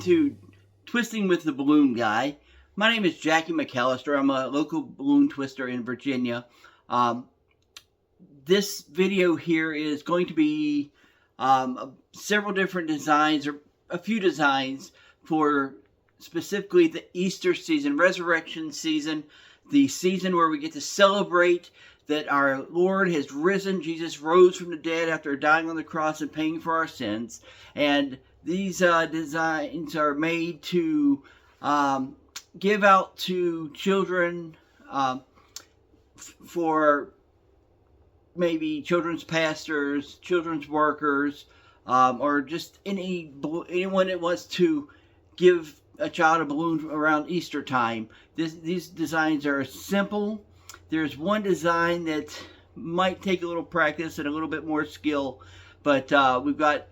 to Twisting with the Balloon Guy. My name is Jackie McAllister. I'm a local balloon twister in Virginia. This video here is going to be several different designs, or a few designs for specifically the Easter season, resurrection season, the season where we get to celebrate that our Lord has risen. Jesus rose from the dead after dying on the cross and paying for our sins. And these designs are made to give out to children for maybe children's pastors, children's workers, or just anyone that wants to give a child a balloon around Easter time. These designs are simple. There's one design that might take a little practice and a little bit more skill, but we've got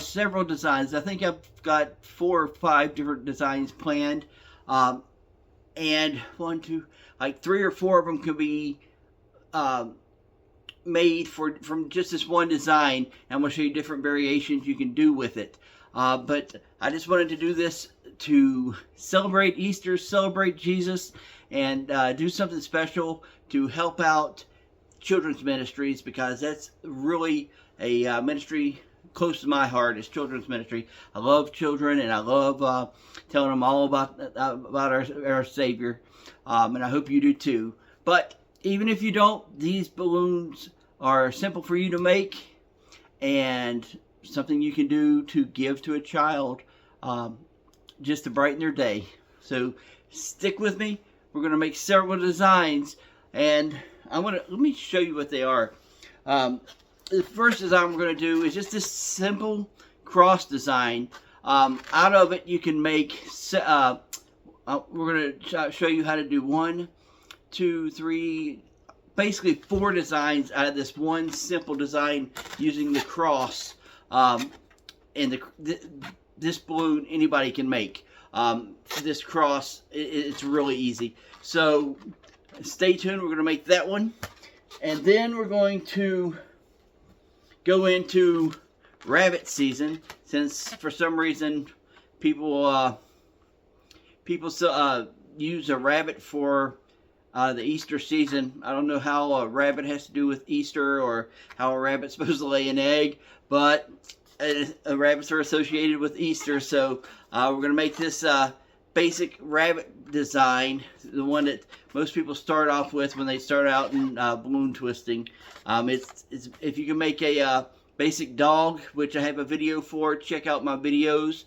several designs. I think I've got 4 or 5 different designs planned, and 3 or 4 of them could be made from just this one design. I'm going to show you different variations you can do with it. But I just wanted to do this to celebrate Easter, celebrate Jesus, and do something special to help out children's ministries, because that's really a ministry close to my heart, is children's ministry. I love children, and I love telling them all about our Savior, and I hope you do too. But even if you don't, these balloons are simple for you to make, and something you can do to give to a child just to brighten their day. So stick with me. We're going to make several designs, and let me show you what they are. The first design we're going to do is just this simple cross design. Out of it you can make, we're going to show you how to do 1, 2, 3, basically 4 designs out of this one simple design using the cross. And this balloon anybody can make. This cross, it's really easy. So stay tuned. We're going to make that one, and then we're going to go into rabbit season, since for some reason people use a rabbit for the Easter season. I don't know how a rabbit has to do with Easter, or how a rabbit's supposed to lay an egg, but rabbits are associated with Easter. So we're going to make this basic rabbit design, the one that most people start off with when they start out in balloon twisting. If you can make a basic dog, which I have a video for, check out my videos.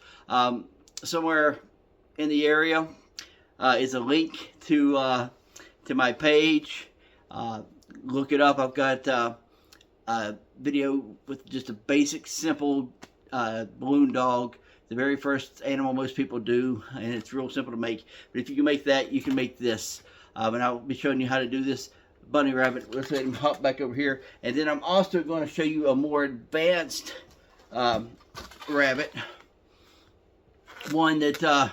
Somewhere in the area is a link to my page. Look it up. I've got a video with just a basic, simple balloon dog. The very first animal most people do, and it's real simple to make. But if you can make that, you can make this. And I'll be showing you how to do this bunny rabbit. Let's go ahead and hop back over here. And then I'm also going to show you a more advanced rabbit. One that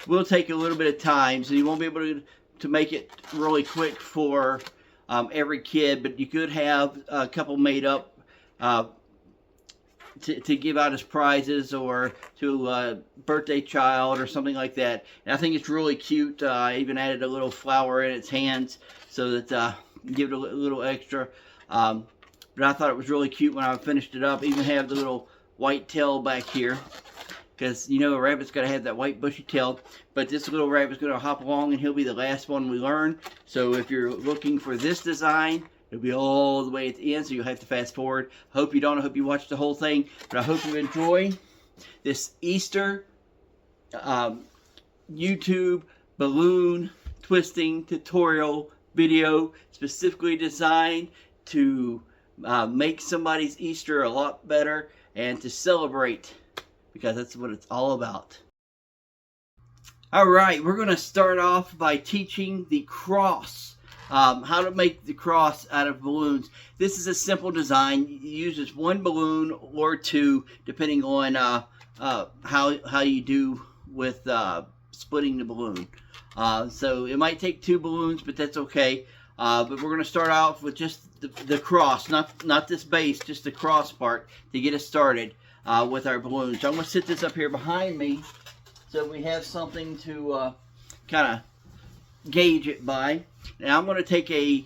will take a little bit of time, so you won't be able to make it really quick for every kid, but you could have a couple made up to give out as prizes, or to a birthday child or something like that. And I think it's really cute. I even added a little flower in its hands so that give it a little extra. But I thought it was really cute when I finished it up. Even have the little white tail back here, because you know a rabbit's got to have that white bushy tail. But this little rabbit's going to hop along, and he'll be the last one we learn. So if you're looking for this design, it'll be all the way at the end, so you'll have to fast forward. I hope you don't. I hope you watch the whole thing. But I hope you enjoy this Easter YouTube balloon twisting tutorial video, specifically designed to make somebody's Easter a lot better, and to celebrate, because that's what it's all about. Alright, we're going to start off by teaching the cross. How to make the cross out of balloons. This is a simple design. It uses 1 balloon or 2, depending on how you do with splitting the balloon. So it might take 2 balloons, but that's okay. But we're going to start off with just the cross, not this base, just the cross part to get us started. with our balloons. So I'm going to sit this up here behind me so we have something to kind of gauge it by. Now I'm going to take a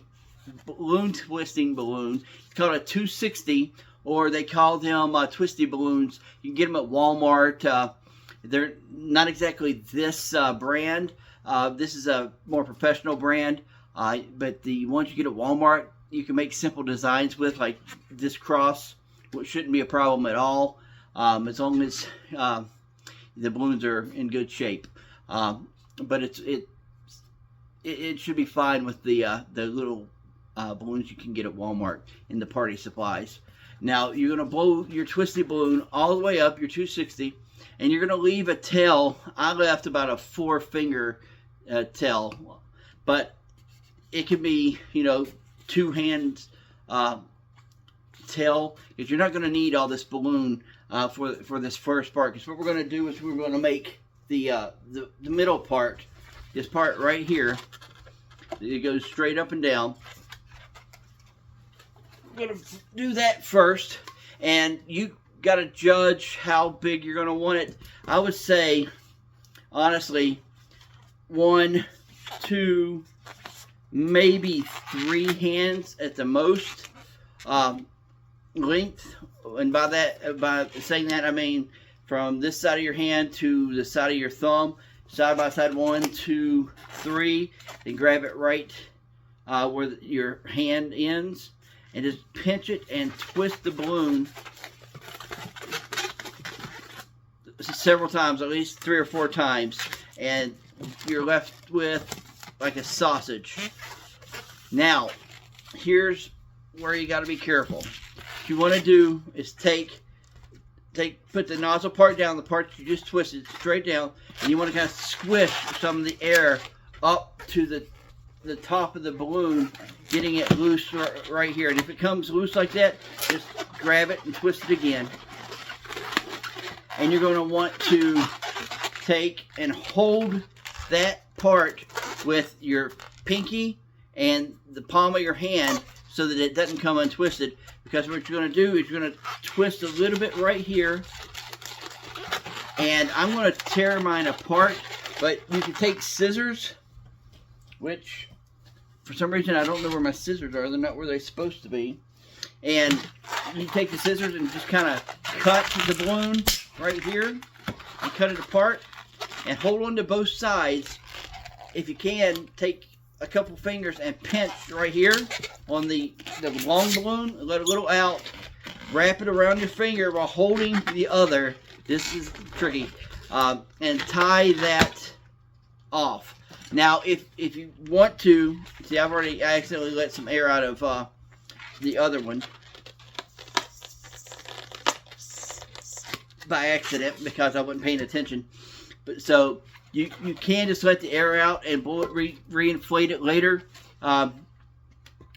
balloon twisting balloon. It's called a 260, or they call them twisty balloons. You can get them at Walmart. They're not exactly this brand. This is a more professional brand, but the ones you get at Walmart, you can make simple designs with, like this cross, which shouldn't be a problem at all, as long as the balloons are in good shape. But it should be fine with the little balloons you can get at Walmart in the party supplies. Now you're going to blow your twisty balloon all the way up, your 260, and you're going to leave a tail. I left about a 4-finger tail, but it can be, 2 hands tail, because you're not going to need all this balloon for this first part. Because what we're going to do is we're going to make the middle part, this part right here, it goes straight up and down. We're going to do that first, and you got to judge how big you're going to want it. I would say, honestly, 1, 2, maybe 3 hands at the most length. And by saying that, I mean from this side of your hand to the side of your thumb, side by side, 1, 2, 3, and grab it right where your hand ends, and just pinch it and twist the balloon several times, at least 3 or 4 times, and you're left with like a sausage. Now, here's where you got to be careful. What you want to do is put the nozzle part down, the part you just twisted straight down, and you want to kind of squish some of the air up to the top of the balloon, getting it loose right here. And if it comes loose like that, just grab it and twist it again. And you're going to want to take and hold that part with your pinky and the palm of your hand so that it doesn't come untwisted. Because what you're going to do is you're going to twist a little bit right here. And I'm going to tear mine apart, but you can take scissors, which for some reason I don't know where my scissors are. They're not where they're supposed to be. And you take the scissors and just kind of cut the balloon right here and cut it apart and hold on to both sides. If you can, take a couple fingers and pinch right here on the long balloon, let a little out, wrap it around your finger while holding the other. This is tricky. And tie that off. Now, if you want to, see, I accidentally let some air out of the other one by accident because I wasn't paying attention. But so you can just let the air out and blow it, reinflate it later,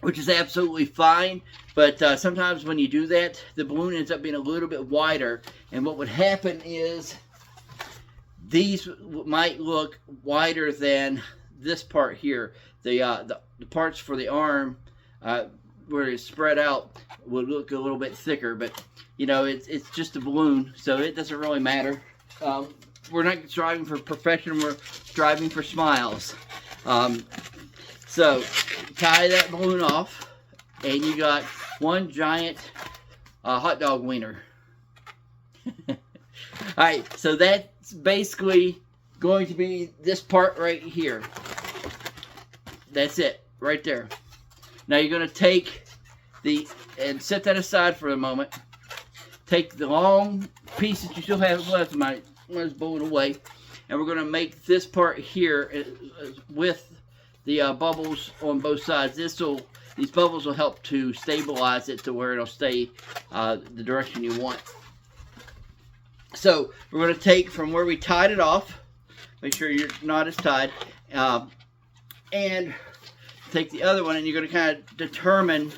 which is absolutely fine. But sometimes when you do that, the balloon ends up being a little bit wider, and what would happen is these might look wider than this part here. The parts for the arm where it's spread out would look a little bit thicker, but it's just a balloon, so it doesn't really matter. We're not striving for perfection, we're striving for smiles. So tie that balloon off, and you got one giant hot dog wiener. Alright, so that's basically going to be this part right here. That's it, right there. Now you're going to take and set that aside for a moment. Take the long piece that you still have left, might blow it away, and we're going to make this part here with the bubbles on both sides. These bubbles will help to stabilize it to where it'll stay the direction you want. So we're going to take from where we tied it off, make sure your knot is tied, and take the other one, and you're going to kind of determine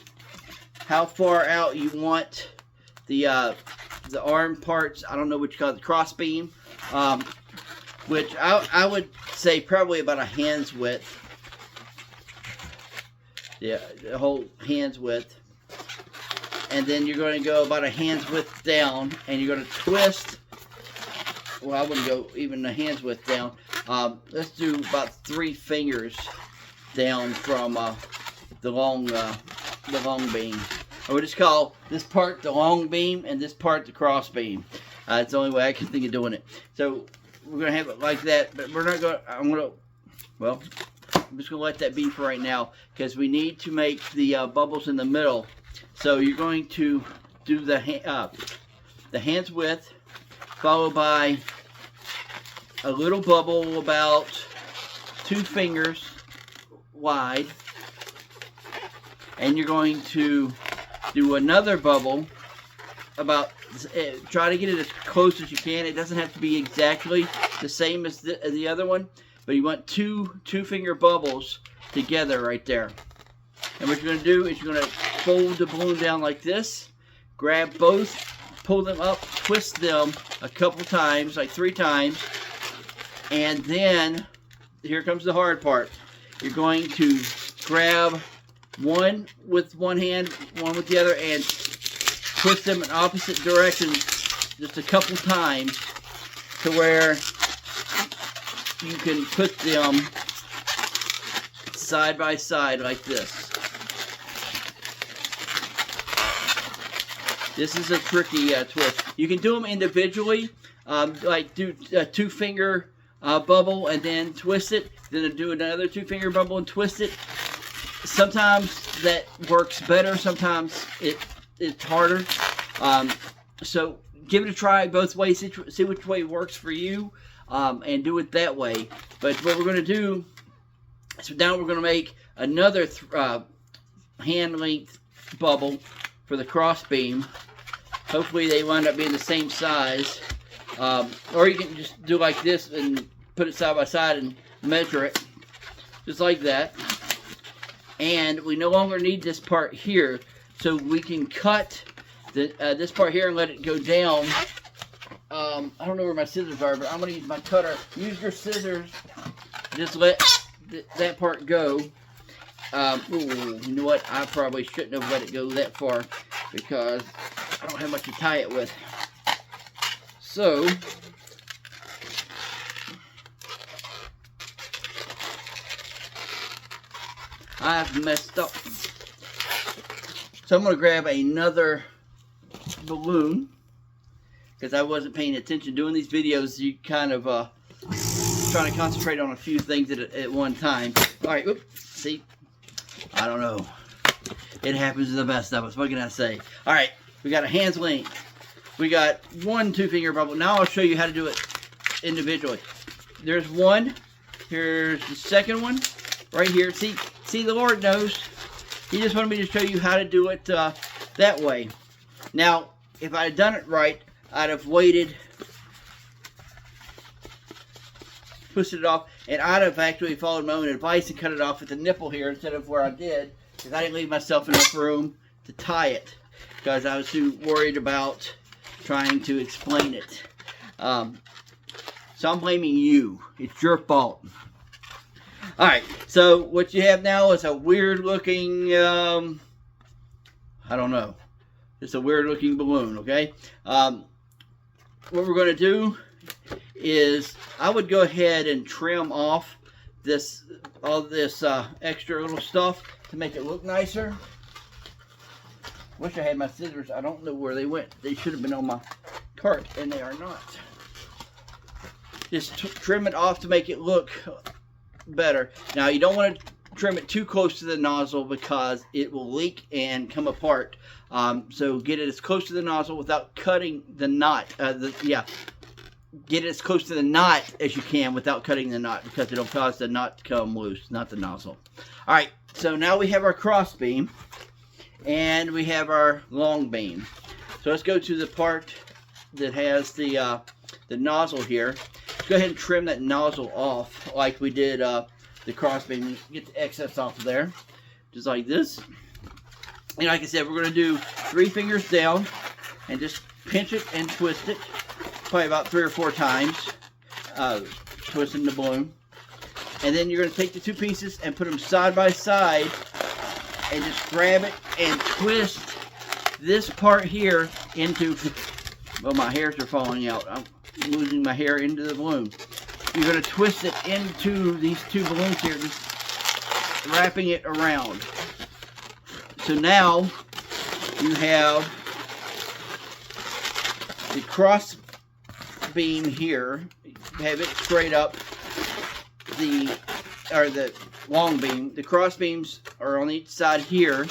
how far out you want the arm parts. I don't know what you call it, the cross beam, which I would say probably about a hand's width. Yeah, the whole hand's width. and then you're going to go about a hand's width down, and you're going to twist. Well, I wouldn't go even a hand's width down. Let's do about 3 fingers down from the long beam. I would just call this part the long beam and this part the cross beam. It's the only way I can think of doing it. So we're going to have it like that, but we're not going to, I'm just going to let that be for right now, because we need to make the bubbles in the middle. So you're going to do the hand's width, followed by a little bubble about 2 fingers wide, and you're going to do another bubble about, try to get it as close as you can. It doesn't have to be exactly the same as the other one, but you want two finger bubbles together right there. And what you're going to do is you're going to fold the balloon down like this, grab both, pull them up, twist them a couple times, like 3 times, and then here comes the hard part. You're going to grab one with one hand, one with the other, and twist them in opposite directions just a couple times to where you can put them side by side like this. This is a tricky twist. You can do them individually, like do a 2-finger bubble and then twist it, then do another 2-finger bubble and twist it. Sometimes that works better, sometimes it's harder. So give it a try both ways, see which way works for you, and do it that way. But what we're going to do, so now we're going to make another hand length bubble for the cross beam. Hopefully they wind up being the same size. Or you can just do like this and put it side by side and measure it. Just like that. And we no longer need this part here. So we can cut this part here and let it go down. I don't know where my scissors are, but I'm going to use my cutter. Use your scissors. Just let that part go. Ooh, you know what? I probably shouldn't have let it go that far because I don't have much to tie it with. So, I've messed up. So I'm going to grab another balloon because I wasn't paying attention. Doing these videos, you kind of trying to concentrate on a few things at one time. All right, oops, see, I don't know. It happens to the best of us. What can I say? All right, we got a hand's length. We got 1 2-finger bubble. Now I'll show you how to do it individually. There's one. Here's the second one right here. See, the Lord knows. He just wanted me to show you how to do it that way. Now, if I had done it right, I'd have waited, twisted it off, and I'd have actually followed my own advice and cut it off at the nipple here instead of where I did, because I didn't leave myself enough room to tie it, because I was too worried about trying to explain it. So I'm blaming you. It's your fault. Alright, so what you have now is a weird looking, I don't know. It's a weird looking balloon, okay? What we're going to do is I would go ahead and trim off all this extra little stuff to make it look nicer. Wish I had my scissors. I don't know where they went. They should have been on my cart, and they are not. Just trim it off to make it look better. Now, you don't want to trim it too close to the nozzle because it will leak and come apart. So get it as close to the nozzle without cutting the knot. Get it as close to the knot as you can without cutting the knot, because it'll cause the knot to come loose, not the nozzle. Alright, so now we have our cross beam and we have our long beam. So let's go to the part that has the nozzle here. Let's go ahead and trim that nozzle off like we did the cross beam. Get the excess off of there, just like this. And like I said, we're going to do 3 fingers down and just pinch it and twist it. Probably about 3 or 4 times, twisting the balloon. And then you're going to take the 2 pieces and put them side by side and just grab it and twist this part here into, well, my hairs are falling out. I'm losing my hair into the balloon. You're going to twist it into these two balloons here, just wrapping it around. So now you have the cross beam here. Have it straight up. The long beam. The cross beams are on each side here,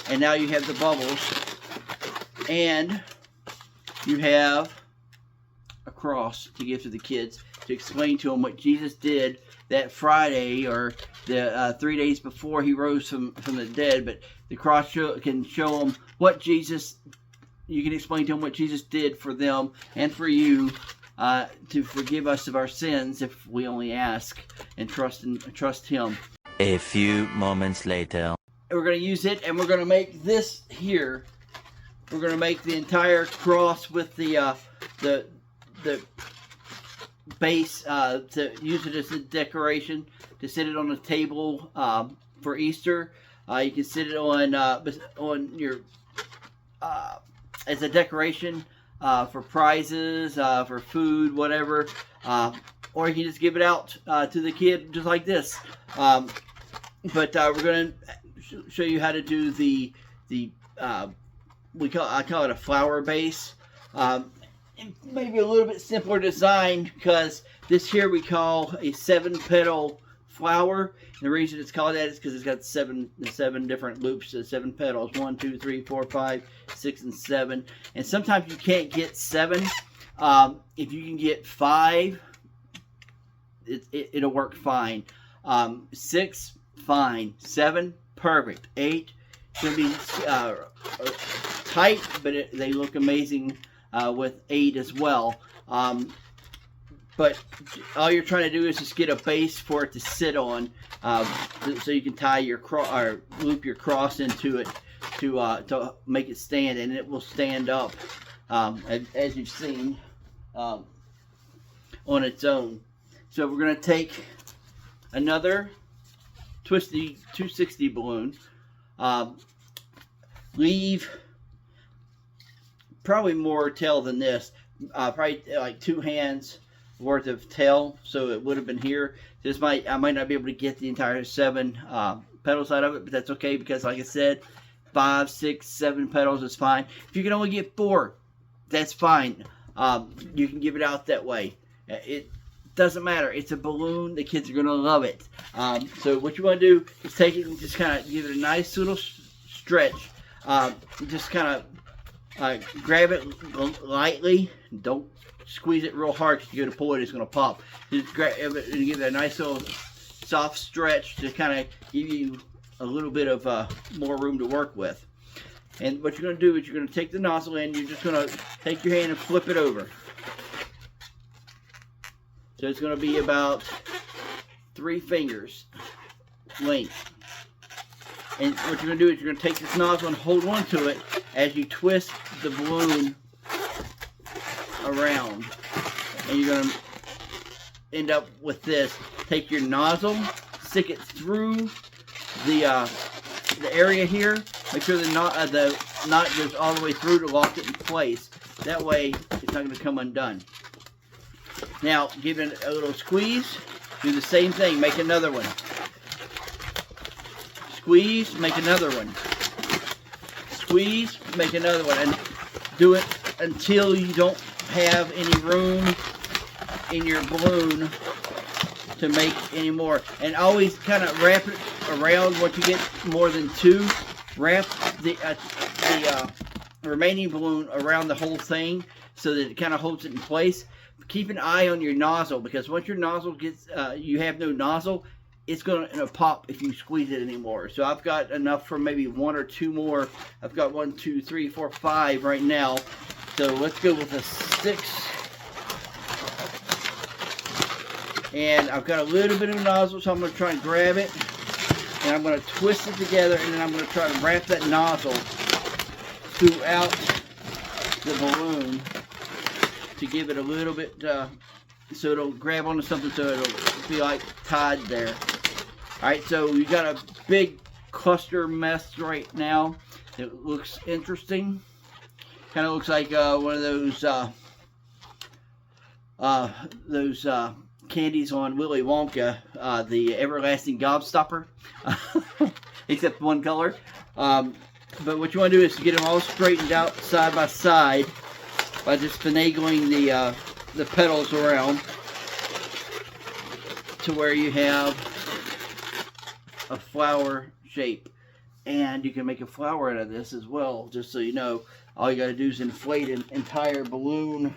and now you have the bubbles, and you have a cross to give to the kids to explain to them what Jesus did that Friday, or the 3 days before he rose from the dead. But the cross can show them what Jesus. You can explain to them what Jesus did for them and for you, to forgive us of our sins if we only ask and trust Him. A few moments later. We're going to use it, and we're going to make this here. We're going to make the entire cross with the base to use it as a decoration, to sit it on a table for Easter. You can sit it on your as a decoration for prizes, for food, whatever, or you can just give it out to the kid just like this. But we're going to show you how to do I call it a flower base. Maybe a little bit simpler design, because this here we call a 7-petal flower. And the reason it's called that is because it's got seven different loops, 7 petals. 1, 2, 3, 4, 5, 6, and 7. And sometimes you can't get 7. If you can get 5, it'll work fine. 6, fine. 7, perfect. 8, going to be tight, but they look amazing with 8 as well. But all you're trying to do is just get a base for it to sit on, so you can tie your or loop your cross into it to make it stand, and it will stand up as you've seen on its own. So we're going to take another twisty 260 balloon, leave probably more tail than this, probably like 2 hands worth of tail, so it would have been here. I might not be able to get the entire 7 petals out of it, but that's okay, because like I said, 5, 6, 7 petals is fine. If you can only get 4, that's fine. You can give it out that way. It doesn't matter. It's a balloon. The kids are going to love it. So what you want to do is take it and just kind of give it a nice little stretch. Just kind of grab it lightly. Don't squeeze it real hard, because you're going to pull it, it's going to pop. Just grab it and give it a nice little soft stretch to kind of give you a little bit of more room to work with. And what you're going to do is you're going to take the nozzle in, you're just going to take your hand and flip it over. So it's going to be about 3 fingers length. And what you're going to do is you're going to take this nozzle and hold on to it as you twist the balloon around. And you're going to end up with this. Take your nozzle, stick it through the area here. Make sure the knot goes all the way through to lock it in place. That way it's not going to come undone. Now give it a little squeeze. Do the same thing. Make another one. Squeeze, make another one. Squeeze, make another one. And do it until you don't have any room in your balloon to make any more. And always kind of wrap it around. Once you get more than 2, wrap the remaining balloon around the whole thing so that it kind of holds it in place. Keep an eye on your nozzle, because once your nozzle gets, you have no nozzle, it's going to pop if you squeeze it anymore. So I've got enough for maybe 1 or 2 more. I've got 1, 2, 3, 4, 5 right now. So let's go with a 6. And I've got a little bit of nozzle, so I'm going to try and grab it. And I'm going to twist it together, and then I'm going to try to wrap that nozzle throughout the balloon to give it a little bit, so it'll grab onto something, so it'll be like tied there. Alright, so we got a big cluster mess right now. It looks interesting. Kind of looks like one of those candies on Willy Wonka, the everlasting gobstopper, except one color. But what you want to do is get them all straightened out side by side by just finagling the petals around to where you have a flower shape. And you can make a flower out of this as well, just so you know. All you got to do is inflate an entire balloon.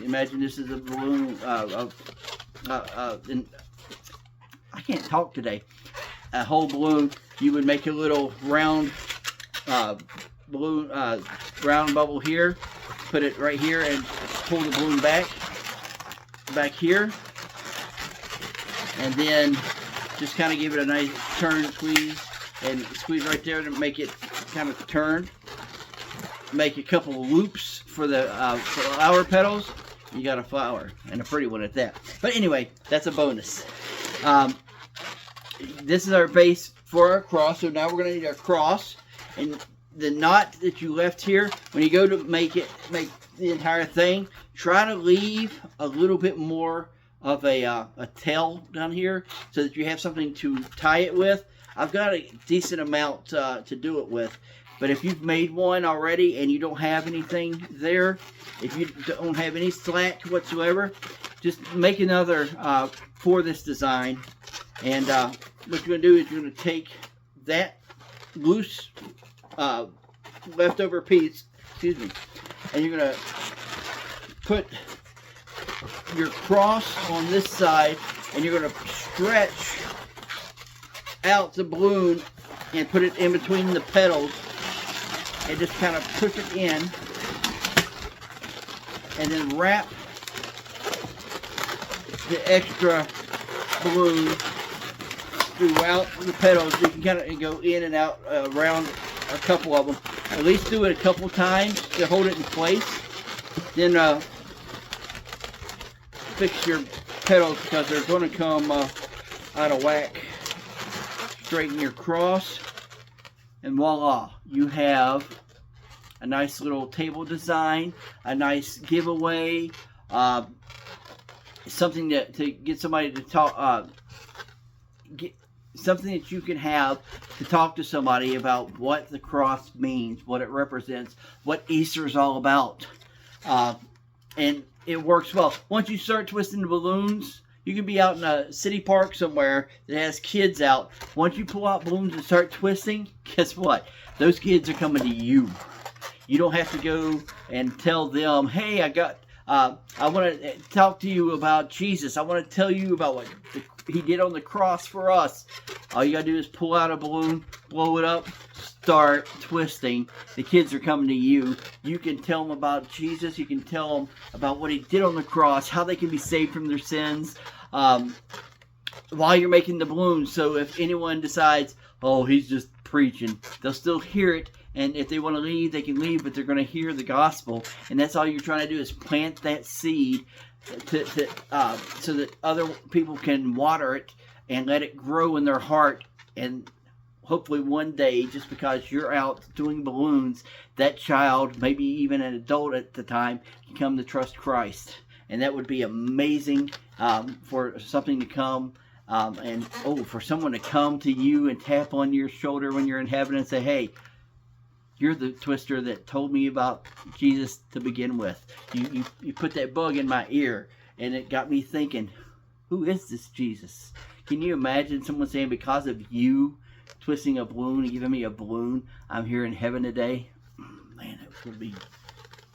Imagine this is a balloon I can't talk today. A whole balloon. You would make a little round balloon, round bubble here. Put it right here and pull the balloon back here, and then just kind of give it a nice turn, squeeze, and squeeze right there to make it kind of turn. Make a couple of loops for the flower petals. You got a flower, and a pretty one at that. But anyway, that's a bonus. This is our base for our cross. So now we're going to need our cross, and the knot that you left here, when you go to make the entire thing, try to leave a little bit more of a tail down here so that you have something to tie it with. I've got a decent amount to do it with. But if you've made one already and you don't have anything there, if you don't have any slack whatsoever, just make another for this design. And what you're going to do is you're going to take that loose leftover piece, excuse me, and you're going to put your cross on this side, and you're going to stretch out the balloon and put it in between the petals. And just kind of push it in, and then wrap the extra balloon throughout the petals. You can kind of go in and out around a couple of them. At least do it a couple times to hold it in place. Then fix your petals because they're going to come out of whack. Straighten your cross. And voila, you have a nice little table design, a nice giveaway, something to get somebody to talk, something that you can have to talk to somebody about what the cross means, what it represents, what Easter is all about. And it works well. Once you start twisting the balloons, you can be out in a city park somewhere that has kids out. Once you pull out balloons and start twisting, guess what? Those kids are coming to you. You don't have to go and tell them, hey, I want to talk to you about Jesus. I want to tell you about what he did on the cross for us. All you got to do is pull out a balloon, blow it up, start twisting. The kids are coming to you. You can tell them about Jesus. You can tell them about what he did on the cross, how they can be saved from their sins. While you're making the balloons, so if anyone decides, oh, he's just preaching, they'll still hear it, and if they want to leave, they can leave, but they're going to hear the gospel, and that's all you're trying to do is plant that seed so that other people can water it and let it grow in their heart, and hopefully one day, just because you're out doing balloons, that child, maybe even an adult at the time, can come to trust Christ. And that would be amazing for something to come. And for someone to come to you and tap on your shoulder when you're in heaven and say, hey, you're the twister that told me about Jesus to begin with. You put that bug in my ear, and it got me thinking, who is this Jesus? Can you imagine someone saying, because of you twisting a balloon and giving me a balloon, I'm here in heaven today? Man, that would be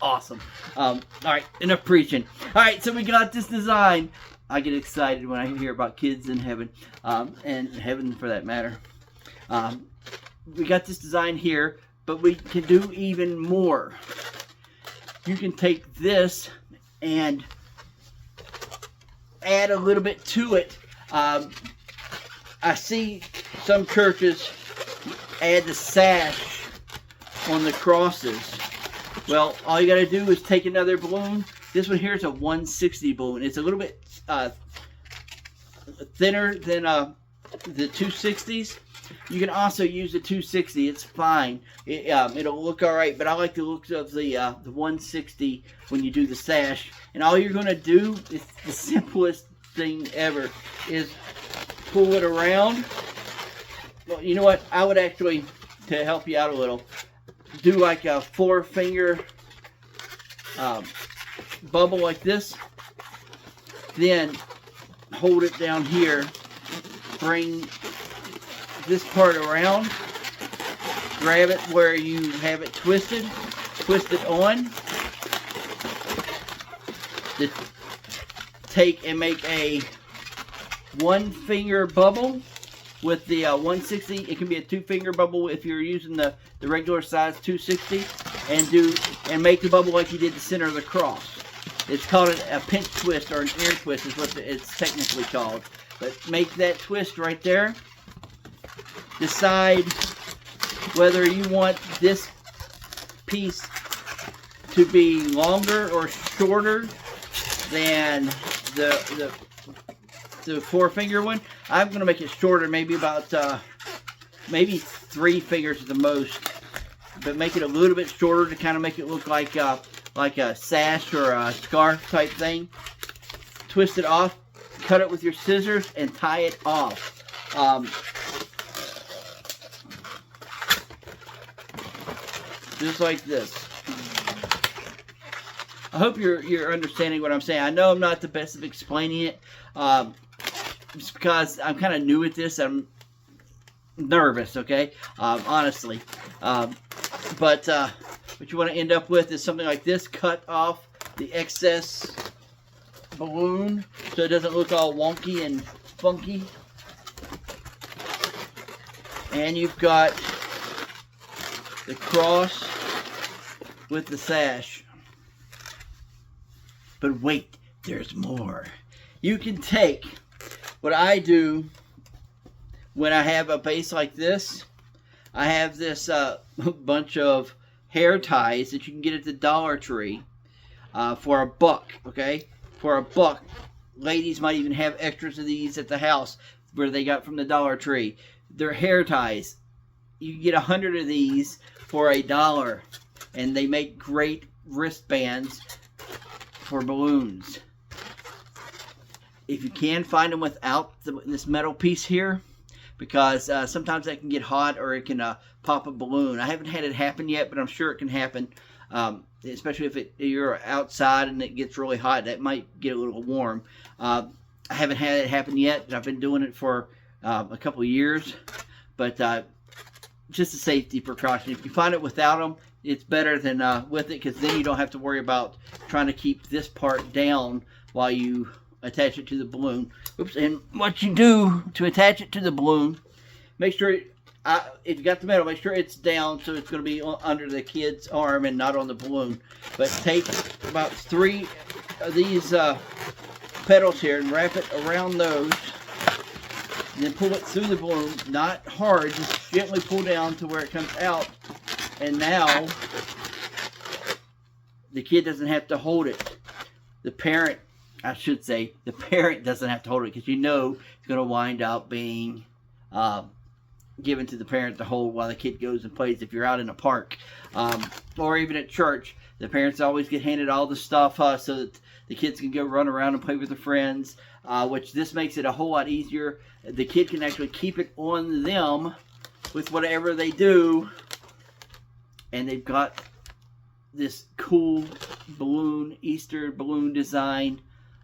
awesome. All right, enough preaching. All right, so we got this design. I get excited when I hear about kids in heaven, and heaven for that matter. We got this design here, but we can do even more. You can take this and add a little bit to it. I see some churches add the sash on the crosses. Well, all you got to do is take another balloon. This one here is a 160 balloon. It's a little bit thinner than the 260s. You can also use the 260. It's fine. It'll look all right, but I like the looks of the 160 when you do the sash. And all you're going to do is the simplest thing ever is pull it around. Well, you know what? I would actually, to help you out a little, do like a 4-finger bubble like this. Then hold it down here. Bring this part around. Grab it where you have it twisted. Twist it on. Take and make a 1-finger bubble with the 160. It can be a 2-finger bubble if you're using the regular size 260, and make the bubble like you did the center of the cross. It's called a pinch twist or an ear twist is what it's technically called. But make that twist right there. Decide whether you want this piece to be longer or shorter than the 4-finger one. I'm going to make it shorter, maybe about maybe 3 fingers at the most, but make it a little bit shorter to kind of make it look like a sash or a scarf type thing. Twist it off, cut it with your scissors, and tie it off. Just like this. I hope you're understanding what I'm saying. I know I'm not the best at explaining it, just because I'm kind of new at this. I'm nervous, okay? Honestly. But what you want to end up with is something like this. Cut off the excess balloon so it doesn't look all wonky and funky. And you've got the cross with the sash. But wait, there's more. You can take what I do when I have a base like this. I have this bunch of hair ties that you can get at the Dollar Tree for $1, okay? For $1. Ladies might even have extras of these at the house where they got from the Dollar Tree. They're hair ties. You can get 100 of these for $1, and they make great wristbands for balloons. If you can find them without this metal piece here, because sometimes that can get hot or it can pop a balloon. I haven't had it happen yet, but I'm sure it can happen, especially if you're outside and it gets really hot. That might get a little warm. I haven't had it happen yet, but I've been doing it for a couple of years, but just a safety precaution. If you find it without them, it's better than with it, because then you don't have to worry about trying to keep this part down while you attach it to the balloon. Oops! And what you do to attach it to the balloon, make sure if you got the metal, make sure it's down so it's going to be under the kid's arm and not on the balloon. But take about 3 of these petals here and wrap it around those, and then pull it through the balloon. Not hard, just gently pull down to where it comes out. And now the kid doesn't have to hold it. The parent, I should say, the parent doesn't have to hold it, because you know it's going to wind up being given to the parent to hold while the kid goes and plays. If you're out in a park or even at church, the parents always get handed all the stuff so that the kids can go run around and play with their friends, which this makes it a whole lot easier. The kid can actually keep it on them with whatever they do. And they've got this cool balloon, Easter balloon design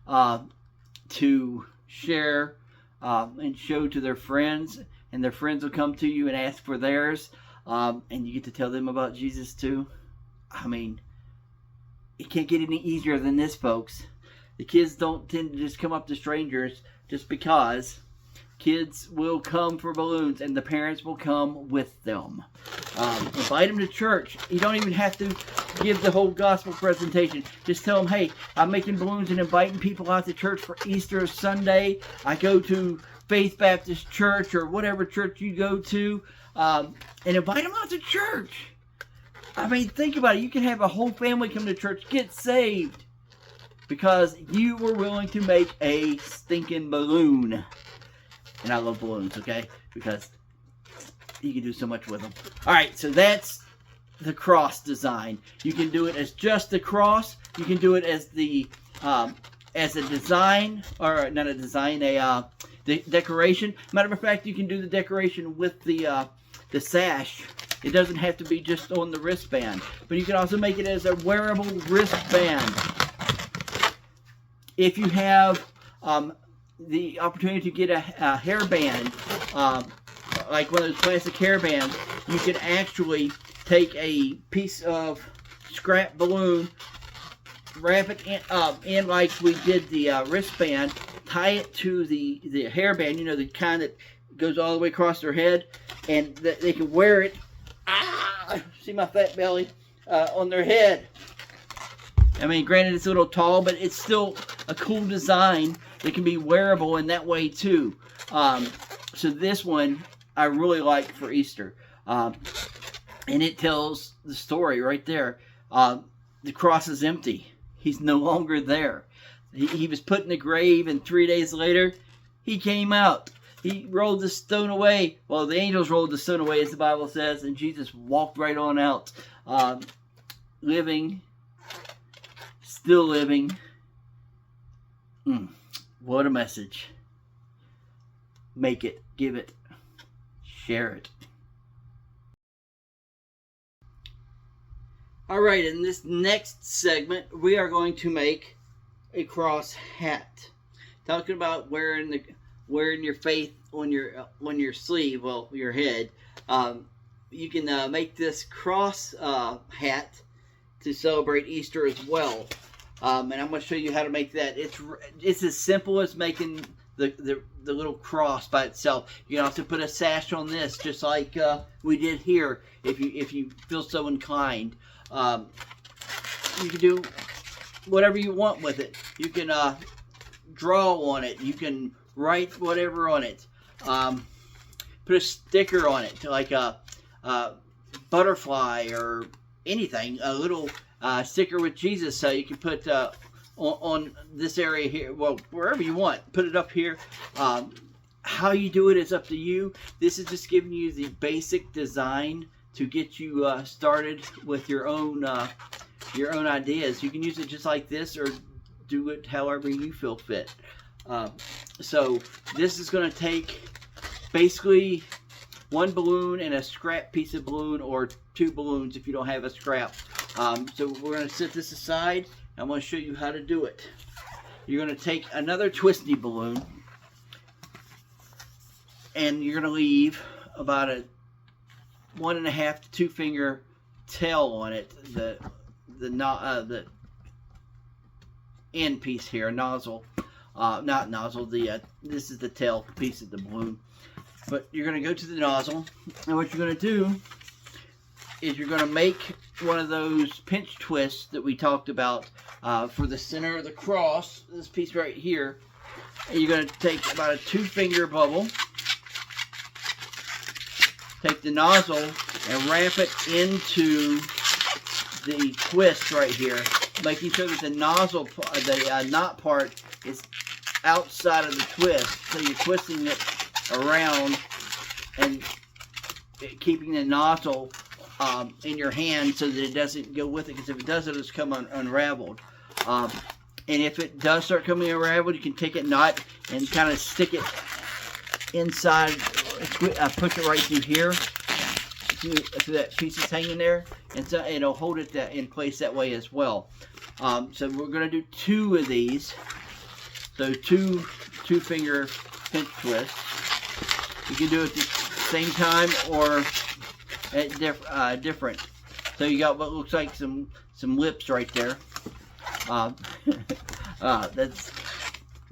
to share and show to their friends. And their friends will come to you and ask for theirs. And you get to tell them about Jesus too. I mean, it can't get any easier than this, folks. The kids don't tend to just come up to strangers just because. Kids will come for balloons, and the parents will come with them. Invite them to church. You don't even have to give the whole gospel presentation. Just tell them, hey, I'm making balloons and inviting people out to church for Easter Sunday. I go to Faith Baptist Church or whatever church you go to, and invite them out to church. I mean, think about it. You can have a whole family come to church, get saved, because you were willing to make a stinking balloon. And I love balloons, okay? Because You can do so much with them. All right, so that's the cross design. You can do it as just the cross. You can do it as a design, or not a design, the decoration. Matter of fact, you can do the decoration with the sash. It doesn't have to be just on the wristband, but you can also make it as a wearable wristband. If you have the opportunity to get a hairband, like one of those plastic hairbands, you can actually take a piece of scrap balloon, wrap it in like we did the wristband, tie it to the hairband, you know, the kind that goes all the way across their head, and they can wear it, see my fat belly, on their head. I mean, granted it's a little tall, but it's still a cool design that can be wearable in that way too. So this one I really like for Easter. And it tells the story right there. The cross is empty. He's no longer there. He was put in the grave, and 3 days later, he came out. He rolled the stone away. Well, the angels rolled the stone away, as the Bible says, and Jesus walked right on out, living, still living. What a message. Make it, give it, share it. Alright, in this next segment, we are going to make a cross hat. Talking about wearing your faith on your sleeve, well, your head. You can make this cross hat to celebrate Easter as well. And I'm going to show you how to make that. It's as simple as making the little cross by itself. You can also put a sash on this, just like we did here, if you feel so inclined. You can do whatever you want with it. You can draw on it. You can write whatever on it. Put a sticker on it, like a butterfly or anything. A little sticker with Jesus, so you can put on this area here. Well, wherever you want. Put it up here. How you do it is up to you. This is just giving you the basic design to get you started with your own ideas. You can use it just like this, or do it however you feel fit. So this is going to take basically one balloon and a scrap piece of balloon, or two balloons if you don't have a scrap. So we're going to set this aside, and I'm going to show you how to do it. You're going to take another twisty balloon, and you're going to leave about a 1.5 to 2 finger tail on it, the end piece here, nozzle, not nozzle, this is the tail piece of the balloon. But you're going to go to the nozzle, and what you're going to do is you're going to make one of those pinch twists that we talked about for the center of the cross, this piece right here. And you're going to take about a 2 finger bubble, take the nozzle and wrap it into the twist right here, making sure that the nozzle, the knot part, is outside of the twist. So you're twisting it around and keeping the nozzle in your hand so that it doesn't go with it, because if it does, it'll just come unraveled. And if it does start coming unraveled, you can take a knot and kind of stick it inside, push it right through here, so that piece is hanging there, and so it'll hold it in place that way as well. So we're going to do 2 of these. So 2 finger pinch twists. You can do it at the same time or at different. So you got what looks like some lips right there. That's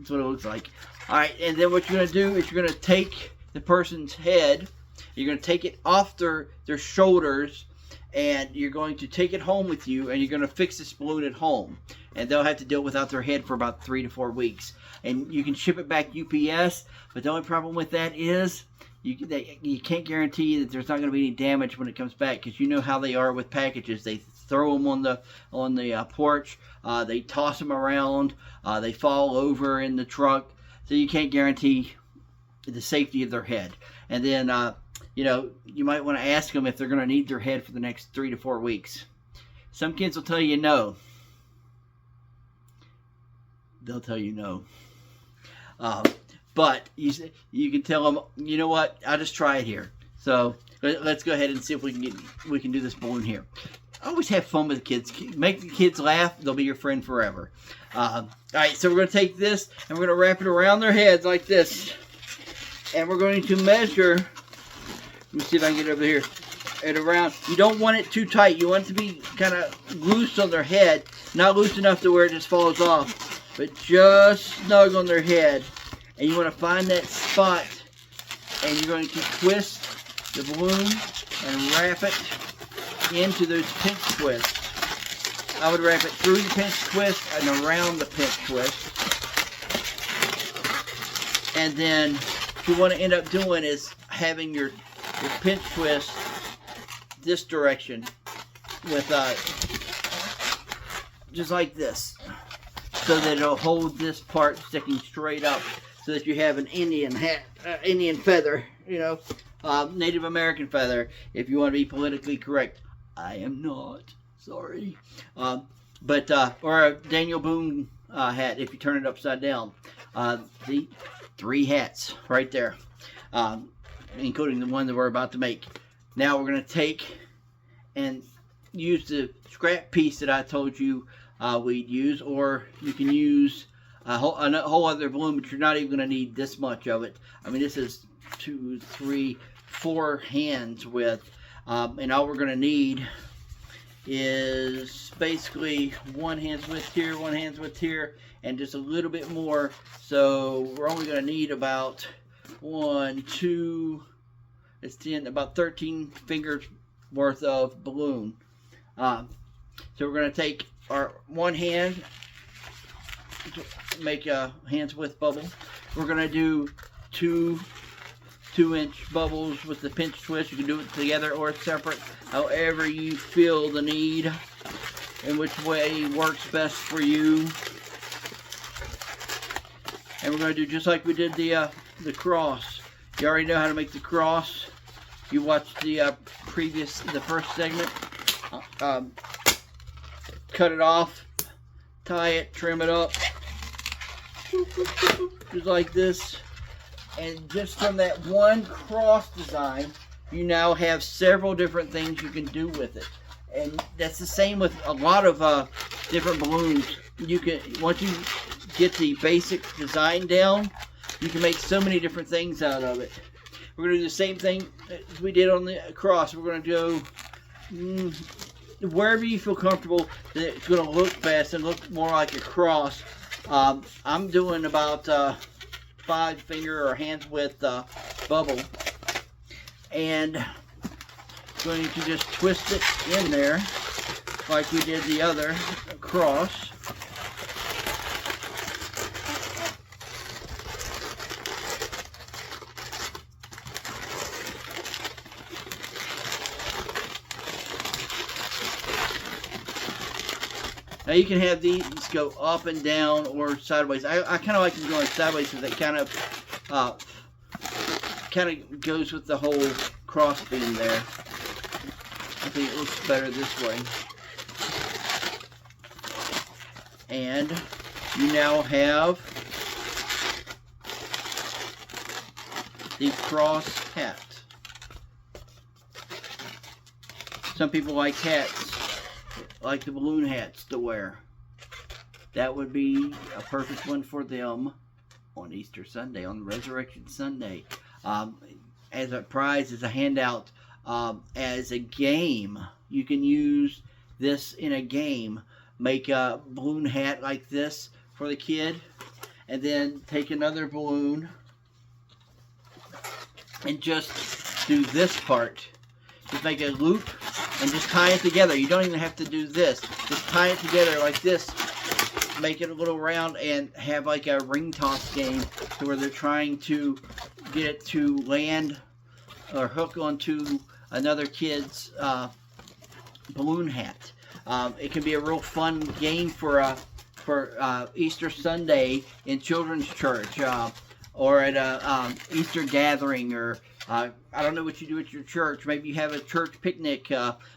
what it looks like. Alright, and then what you're going to do is you're going to take the person's head, you're going to take it off their shoulders, and you're going to take it home with you, and you're going to fix this balloon at home. And they'll have to deal without their head for about 3 to 4 weeks. And you can ship it back UPS, but the only problem with that is you can't guarantee that there's not going to be any damage when it comes back, because you know how they are with packages. They throw them on the porch, they toss them around, they fall over in the truck, so you can't guarantee the safety of their head. And then you might want to ask them if they're going to need their head for the next 3 to 4 weeks. Some kids will tell you no. They'll tell you no. But you can tell them, you know what? I'll just try it here. So let's go ahead and see if we can do this balloon here. Always have fun with the kids. Make the kids laugh. They'll be your friend forever. All right, so we're going to take this and we're going to wrap it around their heads like this. And we're going to measure. Let me see if I can get over here. And around. You don't want it too tight. You want it to be kind of loose on their head. Not loose enough to where it just falls off. But just snug on their head. And you want to find that spot. And you're going to twist the balloon and wrap it into those pinch twists. I would wrap it through the pinch twist and around the pinch twist. And then what you want to end up doing is having your pinch twist this direction with just like this, so that it'll hold this part sticking straight up, so that you have an Indian hat, Indian feather, Native American feather, if you want to be politically correct. I am not, sorry. Or a Daniel Boone hat if you turn it upside down. The 3 hats right there, including the one that we're about to make. Now we're going to take and use the scrap piece that I told you we'd use, or you can use a whole other balloon, but you're not even going to need this much of it. I mean, this is 2, 3, 4 hands width, and all we're going to need is basically 1 hand's width here, 1 hand's width here, and just a little bit more. So we're only going to need about 1, 2, it's 10, about 13 fingers worth of balloon. So we're going to take our 1 hand, make a hand's width bubble. We're going to do 2-inch bubbles with the pinch twist. You can do it together or separate, however you feel the need and which way works best for you. And we're going to do just like we did the cross. You already know how to make the cross. You watched the first segment. Cut it off, tie it, trim it up, just like this. And just from that one cross design, you now have several different things you can do with it. And that's the same with a lot of different balloons. You can, once you get the basic design down, you can make so many different things out of it. We're going to do the same thing as we did on the cross. We're going to do wherever you feel comfortable that it's going to look best and look more like a cross. I'm doing about 5-finger or hands width bubble, and going to just twist it in there like we did the other cross. Now you can have these go up and down or sideways. I kind of like them going sideways because it kind of goes with the whole cross beam there. I think it looks better this way. And you now have the cross hat. Some people like hats, like the balloon hats to wear. That would be a perfect one for them on Easter Sunday, on Resurrection Sunday. As a prize, as a handout, as a game. You can use this in a game. Make a balloon hat like this for the kid, and then take another balloon and just do this part. Just make a loop and just tie it together. You don't even have to do this. Just tie it together like this. Make it a little round and have like a ring toss game to where they're trying to get it to land or hook onto another kid's balloon hat. It can be a real fun game for Easter Sunday in children's church, or at a Easter gathering, or I don't know what you do at your church. Maybe you have a church picnic.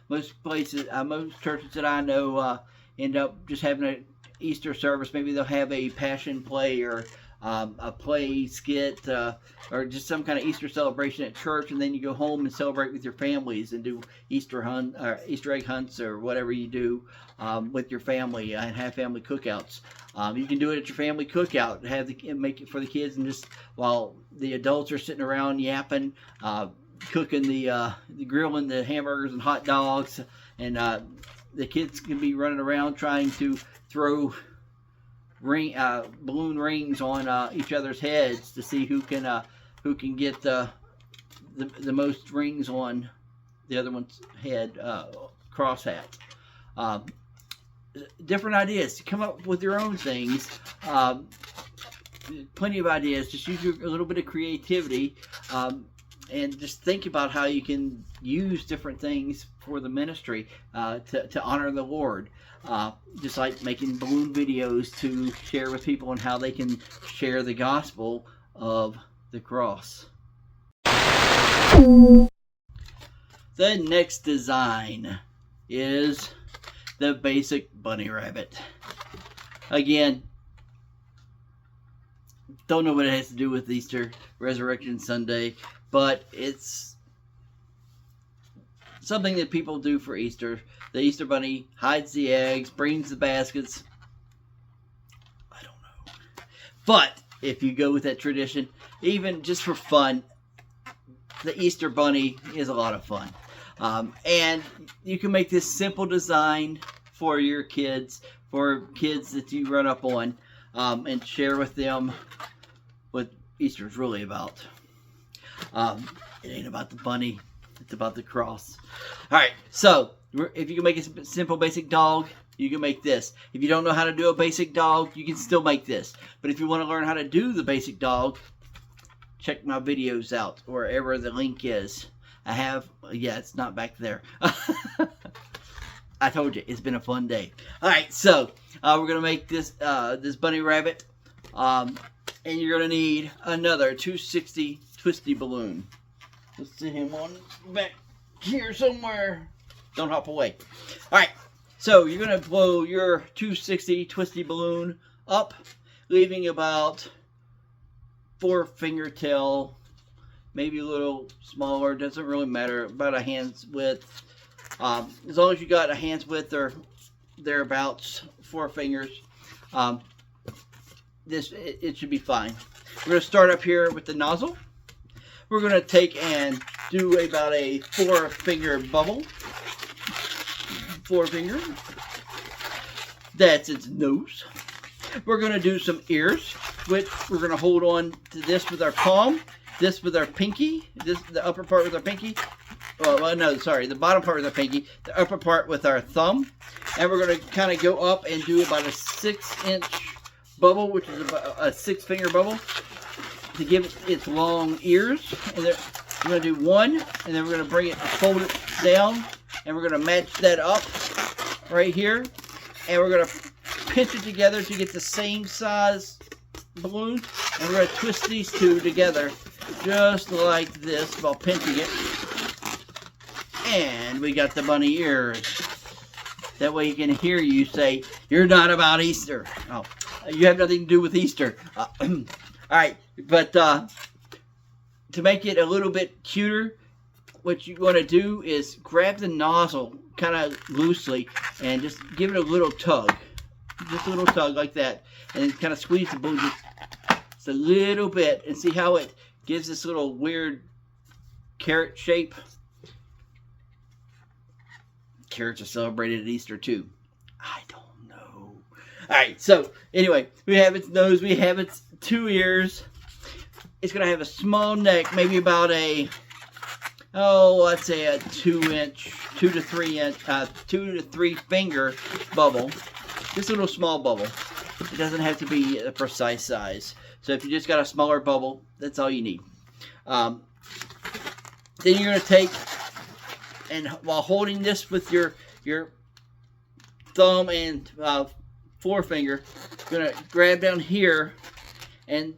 Most places, most churches that I know end up just having an Easter service. Maybe they'll have a passion play or a play skit or just some kind of Easter celebration at church, and then you go home and celebrate with your families and do Easter egg hunts or whatever you do with your family and have family cookouts. You can do it at your family cookout, make it for the kids, and just while the adults are sitting around yapping, cooking the grilling the hamburgers and hot dogs, and the kids can be running around trying to throw balloon rings on each other's heads to see who can get the most rings on the other one's head, crosshat. Different ideas. Come up with your own things. Plenty of ideas. Just use a little bit of creativity, and just think about how you can use different things for the ministry to honor the Lord. Just like making balloon videos to share with people and how they can share the gospel of the cross. The next design is the basic bunny rabbit. Again, don't know what it has to do with Easter, Resurrection Sunday, but it's something that people do for Easter. The Easter bunny hides the eggs, brings the baskets. I don't know. But if you go with that tradition, even just for fun, the Easter bunny is a lot of fun. And you can make this simple design for your kids, for kids that you run up on, and share with them what Easter is really about. It ain't about the bunny, it's about the cross. Alright, so if you can make a simple basic dog, you can make this. If you don't know how to do a basic dog, you can still make this. But if you want to learn how to do the basic dog, check my videos out wherever the link is. I have, it's not back there. I told you, it's been a fun day. Alright, so we're going to make this this bunny rabbit. And you're going to need another 260 twisty balloon. Let's sit him on back here somewhere. Don't hop away. Alright, so you're going to blow your 260 twisty balloon up, leaving about 4 fingertail, maybe a little smaller, doesn't really matter, about a hand's width. As long as you got a hand's width or thereabouts, 4 fingers, it should be fine. We're going to start up here with the nozzle. We're going to take and do about a 4-finger bubble. 4 finger. That's its nose. We're going to do some ears, which we're going to hold on to this with our palm, this with our pinky, the upper part with our pinky. Oh, no, sorry, the bottom part with our pinky, the upper part with our thumb. And we're going to kind of go up and do about a 6-inch bubble, which is about a 6-finger bubble, to give it its long ears. And then we're going to do 1, and then we're going to bring it, fold it down, and we're going to match that up right here. And we're going to pinch it together to get the same size balloon. And we're going to twist these two together just like this while pinching it. And we got the bunny ears. That way he can hear you say, "You're not about Easter." Oh, you have nothing to do with Easter. Alright, but to make it a little bit cuter, what you want to do is grab the nozzle kind of loosely and just give it a little tug. Just a little tug like that. And then kind of squeeze the balloon just a little bit and see how it gives this little weird carrot shape. Carrots are celebrated at Easter too. I don't know. Alright, so anyway, we have its nose, we have its 2 ears. It's going to have a small neck, maybe about a, let's say a 2 to 3 finger bubble. Just a little small bubble. It doesn't have to be a precise size. So if you just got a smaller bubble, that's all you need. Then you're going to take, and while holding this with your thumb and forefinger, you're going to grab down here, and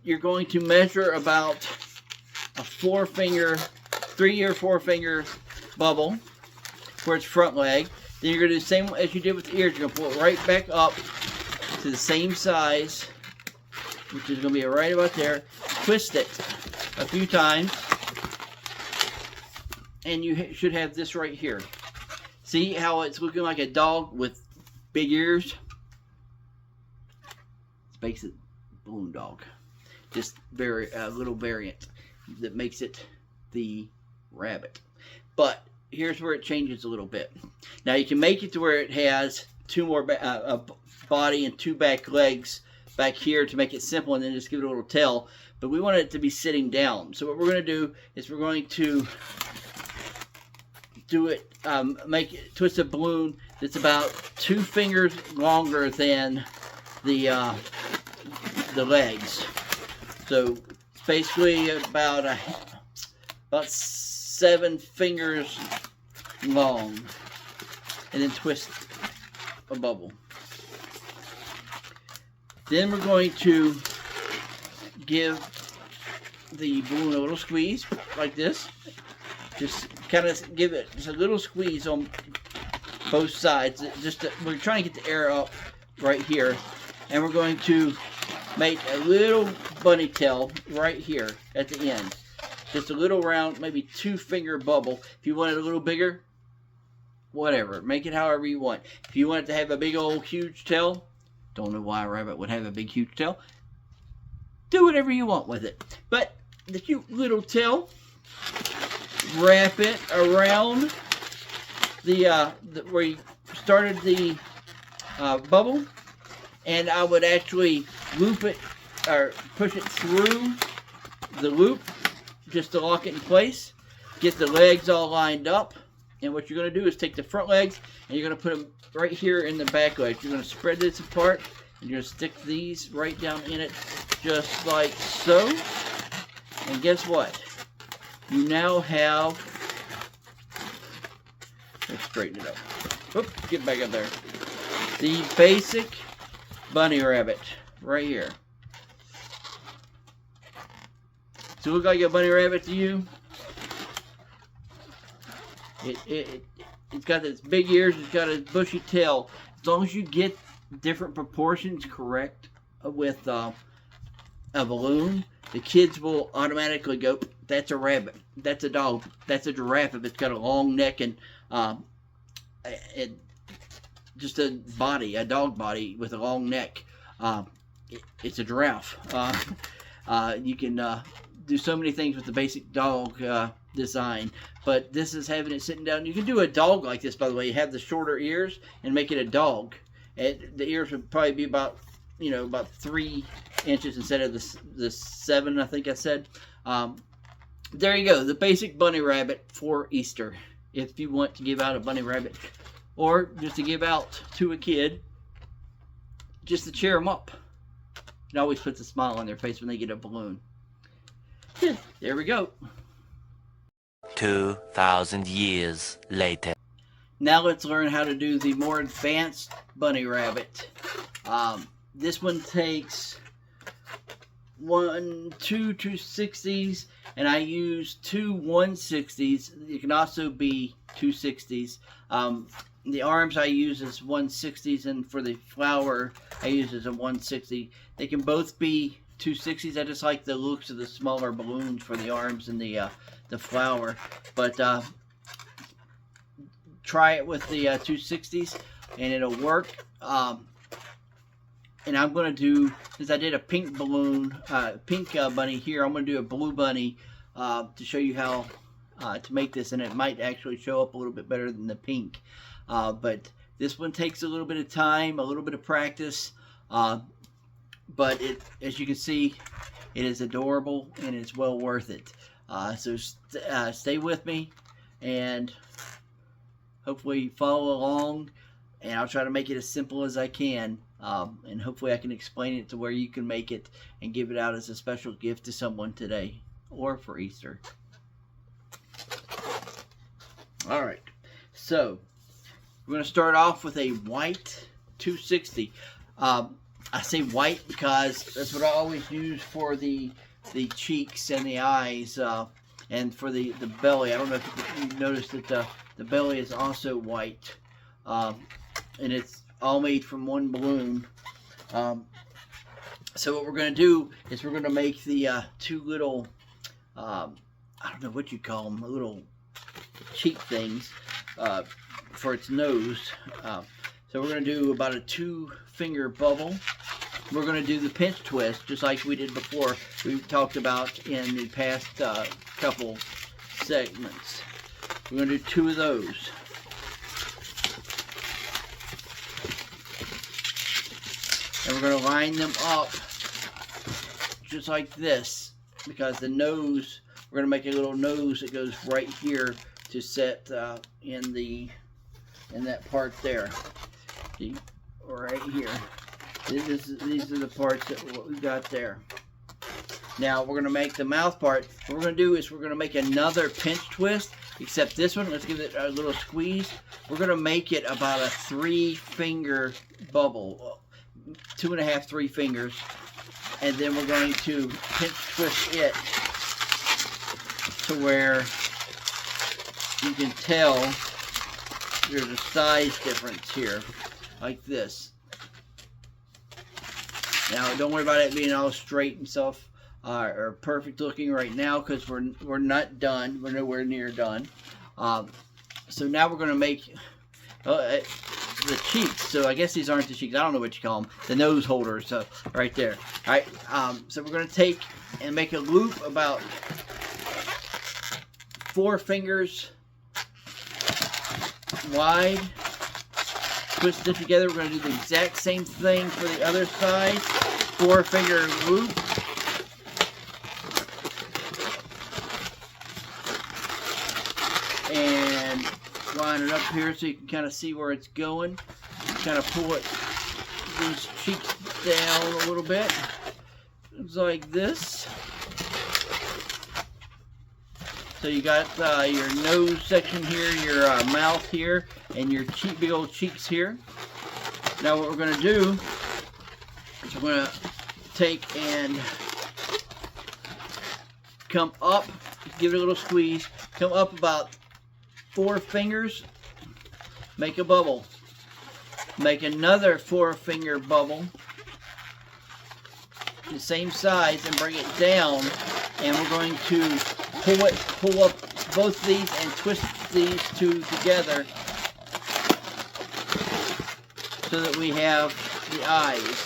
you're going to measure about a 3 or 4 finger bubble for its front leg. Then you're going to do the same as you did with the ears. You're going to pull it right back up to the same size, which is going to be right about there. Twist it a few times, and you should have this right here. See how it's looking like a dog with big ears? This makes it balloon dog. Just a little variant that makes it the rabbit. But here's where it changes a little bit. Now you can make it to where it has 2 more a body and 2 back legs back here to make it simple, and then just give it a little tail. But we want it to be sitting down. So what we're going to do is we're going to do it, twist a balloon that's about 2 fingers longer than the legs. So it's basically about 7 fingers long, and then twist a bubble. Then we're going to give the balloon a little squeeze like this. Just kind of give it just a little squeeze on both sides. We're trying to get the air up right here, and we're going to make a little bunny tail right here at the end. Just a little round, maybe 2 finger bubble. If you want it a little bigger, whatever. Make it however you want. If you want it to have a big old huge tail, don't know why a rabbit would have a big huge tail. Do whatever you want with it. But the cute little tail, wrap it around where you started the bubble, and I would actually loop it or push it through the loop just to lock it in place. Get the legs all lined up, and what you're going to do is take the front legs and you're going to put them right here in the back legs. You're going to spread this apart, and you're going to stick these right down in it just like so. And guess what? You now have, let's straighten it up. Oops, get back up there. The basic bunny rabbit right here. Does it look like a bunny rabbit to you? It's got its big ears, it's got a bushy tail. As long as you get different proportions correct with a balloon, the kids will automatically go, that's a rabbit, that's a dog, that's a giraffe if it's got a long neck and just a body, a dog body with a long neck. It's a giraffe. You can do so many things with the basic dog design, but this is having it sitting down. You can do a dog like this, by the way. You have the shorter ears and make it a dog. The ears would probably be about 3 inches instead of the 7 I think I said. There you go, the basic bunny rabbit for Easter. If you want to give out a bunny rabbit, or just to give out to a kid, just to cheer them up. It always puts a smile on their face when they get a balloon. Yeah, there we go. 2,000 years later. Now let's learn how to do the more advanced bunny rabbit. This one takes 2 260s, and I use 2 160s. It can also be 260s. The arms I use as 160s, and for the flower I use as a 160. They can both be 260s. I just like the looks of the smaller balloons for the arms and the flower. But try it with the 260s and it'll work. And I'm going to do, since I did a pink balloon, pink bunny here, I'm going to do a blue bunny to show you how to make this, and it might actually show up a little bit better than the pink. But this one takes a little bit of time, a little bit of practice, but as you can see, it is adorable and it's well worth it. So stay with me and hopefully follow along, and I'll try to make it as simple as I can, and hopefully I can explain it to where you can make it and give it out as a special gift to someone today or for Easter. Alright, so we're going to start off with a white 260. I say white because that's what I always use for the the cheeks and the eyes, and for the belly. I don't know if you noticed that the belly is also white, and it's all made from one balloon. So what we're going to do is we're going to make the two little, I don't know what you call them, little cheek things for its nose. So we're going to do about a 2-finger bubble. We're going to do the pinch twist just like we did before. We talked about in the past couple segments. We're going to do 2 of those. And we're going to line them up just like this, because the nose, we're going to make a little nose that goes right here to set in that part there. See, right here. These are the parts that we got there. Now we're going to make the mouth part. What we're going to do is we're going to make another pinch twist, except this one, let's give it a little squeeze. We're going to make it about a 3-finger bubble. 2.5, 3 fingers. And then we're going to pinch twist it to where you can tell there's a size difference here, like this. Now, don't worry about it being all straight and stuff or perfect looking right now, because we're not done. We're nowhere near done. So now we're going to make the cheeks. So I guess these aren't the cheeks. I don't know what you call them. The nose holders. So right there. All right. So we're going to take and make a loop about 4 fingers wide. Twist it together. We're going to do the exact same thing for the other side. 4-finger loop. And line it up here so you can kind of see where it's going. Kind of pull it, these cheeks down a little bit. Looks like this. So you got your nose section here, your mouth here, and your big old cheeks here. Now what we're going to do is we're going to take and come up, give it a little squeeze, come up about 4 fingers, make a bubble. Make another 4-finger bubble, the same size, and bring it down. And we're going to pull up both these and twist these 2 together so that we have the eyes.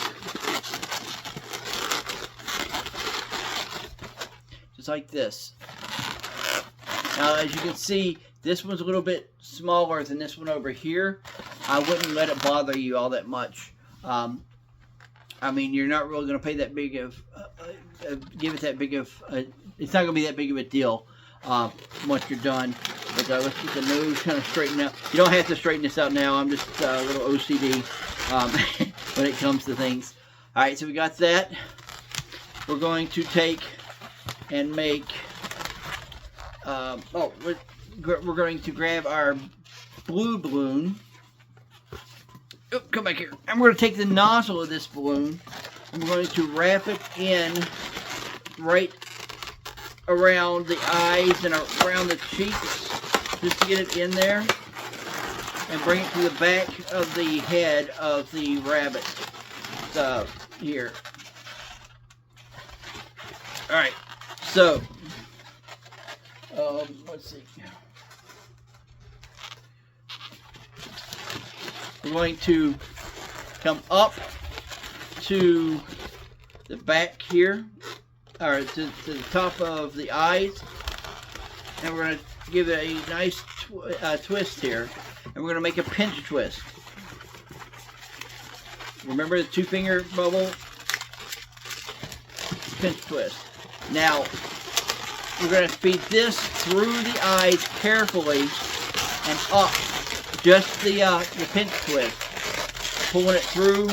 Just like this. Now, as you can see, this one's a little bit smaller than this one over here. I wouldn't let it bother you all that much. I mean, you're not really going to pay that big of, give it that big of, it's not going to be that big of a deal once you're done. But let's get the nose kind of straightened out. You don't have to straighten this out now. I'm just a little OCD when it comes to things. All right, so we got that. We're going to take and make, we're going to grab our blue balloon. Oh, come back here. And we're going to take the nozzle of this balloon and we're going to wrap it in right around the eyes and around the cheeks, just to get it in there, and bring it to the back of the head of the rabbit here. Alright, so let's see. We're going to come up to the back here, or to the top of the eyes, and we're going to give it a nice twist here, and we're going to make a pinch twist. Remember the 2-finger bubble? Pinch twist. Now, we're going to feed this through the eyes carefully and up. Just the pinch twist. Pulling it through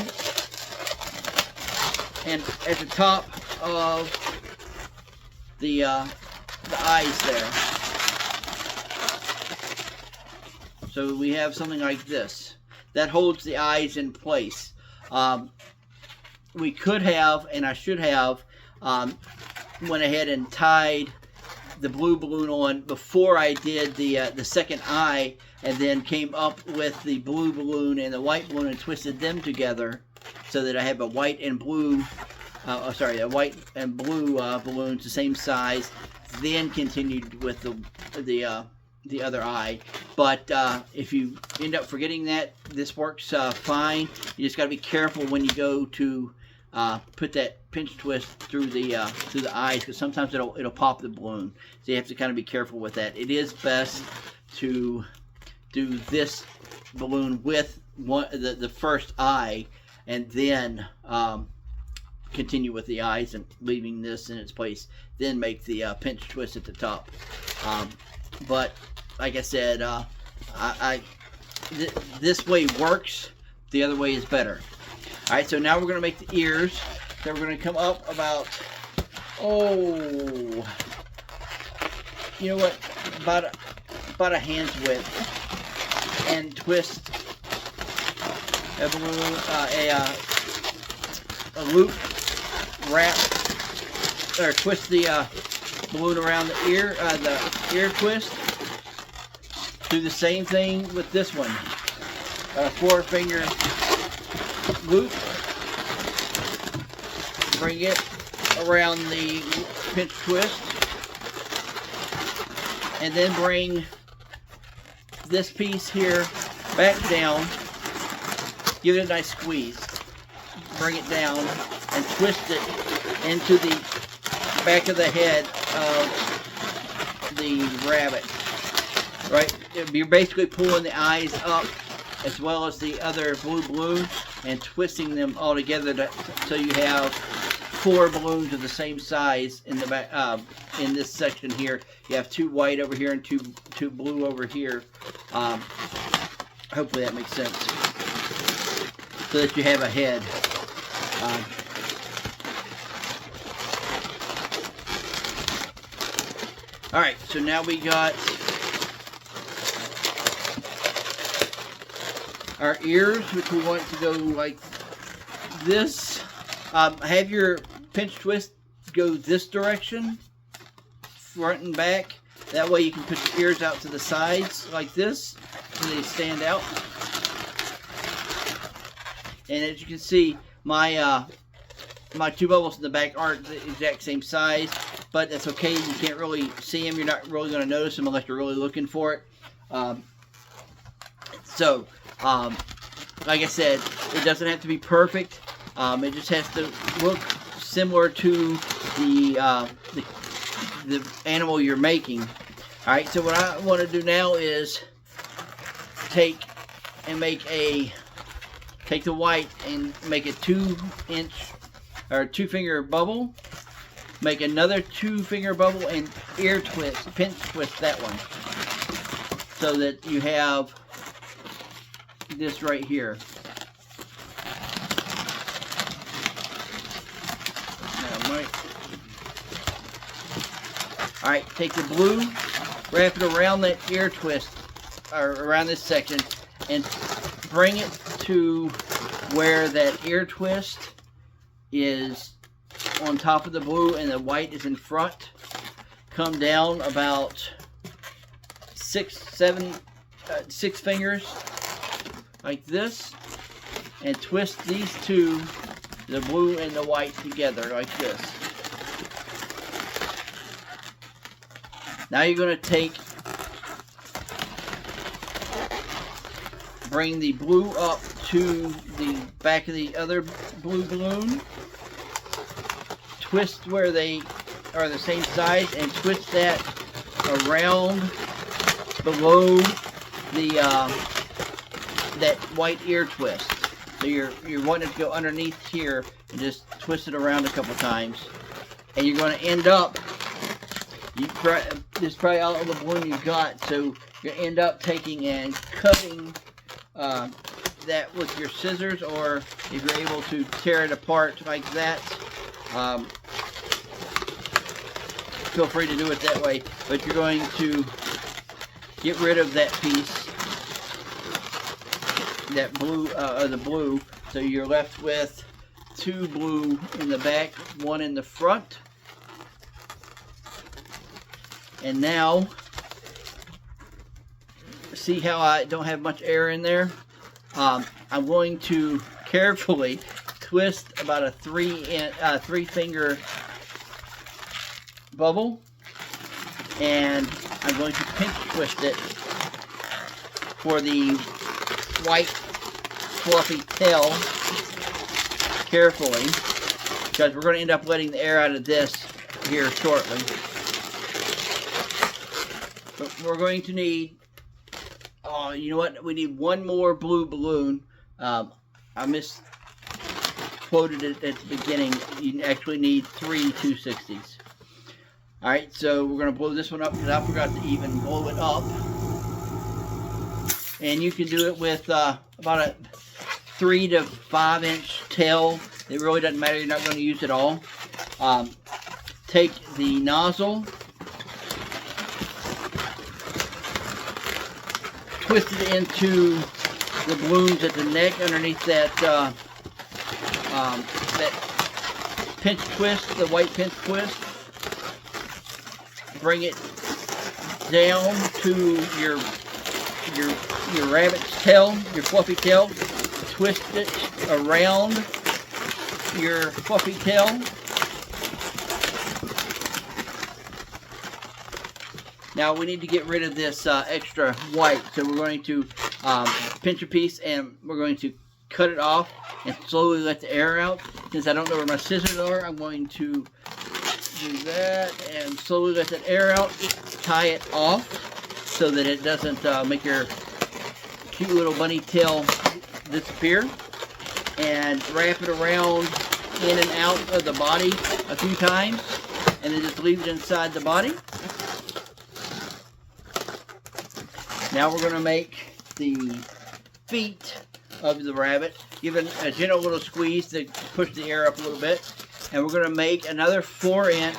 and at the top of the eyes there. So we have something like this. That holds the eyes in place. We could have, and I should have, went ahead and tied the blue balloon on before I did the second eye, and then came up with the blue balloon and the white balloon and twisted them together so that I have a white and blue, a white and blue balloons the same size. Then continued with the other eye. But if you end up forgetting that, this works fine. You just got to be careful when you go to put that pinch twist through the eyes, because sometimes it'll pop the balloon. So you have to kind of be careful with that. It is best to do this balloon with the first eye, and then continue with the eyes and leaving this in its place. Then make the pinch twist at the top. But like I said, this way works. The other way is better. All right, so now we're going to make the ears. So we're going to come up about, you know what, about a hand's width, and twist a balloon, a loop, wrap, or twist the balloon around the ear twist. Do the same thing with this one. 4-finger loop. Bring it around the pinch twist, and then bring this piece here back down. Give it a nice squeeze. Bring it down and twist it into the back of the head of the rabbit. Right? You're basically pulling the eyes up as well as the other blue balloons and twisting them all together so you have 4 balloons of the same size in the back. In this section here, you have 2 white over here and 2 blue over here. Hopefully that makes sense. So that you have a head. Alright, so now we got our ears, which we want to go like this. Have your pinch twist go this direction, front and back. That way you can put your ears out to the sides like this, so they stand out. And as you can see, my 2 bubbles in the back aren't the exact same size, but that's okay. You can't really see them. You're not really going to notice them unless you're really looking for it. Like I said, it doesn't have to be perfect. It just has to look similar to the animal you're making. All right. So what I want to do now is take the white and make a 2-inch or 2-finger bubble. Make another 2-finger bubble and ear twist, pinch twist that one, so that you have this right here. Alright, take the blue, wrap it around that ear twist, or around this section, and bring it to where that ear twist is on top of the blue and the white is in front. Come down about 6 fingers like this, and twist these two, the blue and the white, together like this. Now you're going to bring the blue up to the back of the other blue balloon, twist where they are the same size, and twist that around below the that white ear twist. So you're wanting to go underneath here and just twist it around a couple times, and you're going to end up, this is probably all of the balloon you've got, so you're going to end up taking and cutting that with your scissors, or if you're able to tear it apart like that, feel free to do it that way. But you're going to get rid of that piece, that blue, the blue, so you're left with 2 blue in the back, 1 in the front. And now, see how I don't have much air in there? I'm going to carefully twist about a three finger bubble, and I'm going to pinch twist it for the white fluffy tail carefully, because we're going to end up letting the air out of this here shortly. But we're going to need, you know what, we need one more blue balloon. I misquoted it at the beginning. You actually need 3 260s. Alright, so we're going to blow this one up because I forgot to even blow it up. And you can do it with about a 3 to 5 inch tail. It really doesn't matter, you're not going to use it all. Take the nozzle, twist it into the balloons at the neck underneath that that pinch twist, the white pinch twist. Bring it down to your rabbit's tail, your fluffy tail. Twist it around your fluffy tail. Now we need to get rid of this extra white, so we're going to pinch a piece and we're going to cut it off and slowly let the air out. Since I don't know where my scissors are, I'm going to do that and slowly let that air out. Tie it off so that it doesn't make your cute little bunny tail disappear, and wrap it around in and out of the body a few times, and then just leave it inside the body. Now we're going to make the feet of the rabbit. Give it a gentle little squeeze to push the air up a little bit. And we're going to make another 4-inch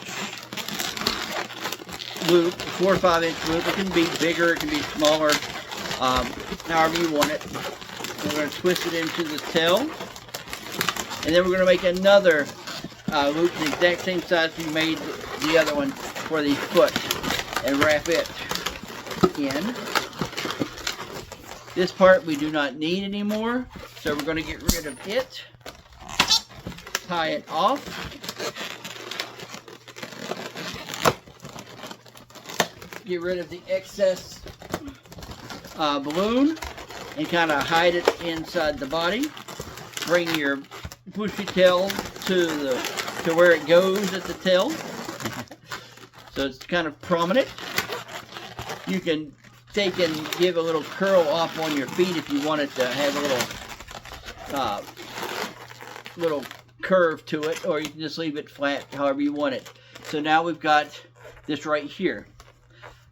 loop, 4 or 5 inch loop. It can be bigger, it can be smaller, however you want it. We're going to twist it into the tail. And then we're going to make another loop the exact same size we made the other one for the foot, and wrap it in. This part we do not need anymore, so we're going to get rid of it. Tie it off. Get rid of the excess balloon and kind of hide it inside the body. Bring your bushy tail to where it goes at the tail, so it's kind of prominent. You can take and give a little curl off on your feet if you want it to have a little curve to it, or you can just leave it flat however you want it. So now we've got this right here.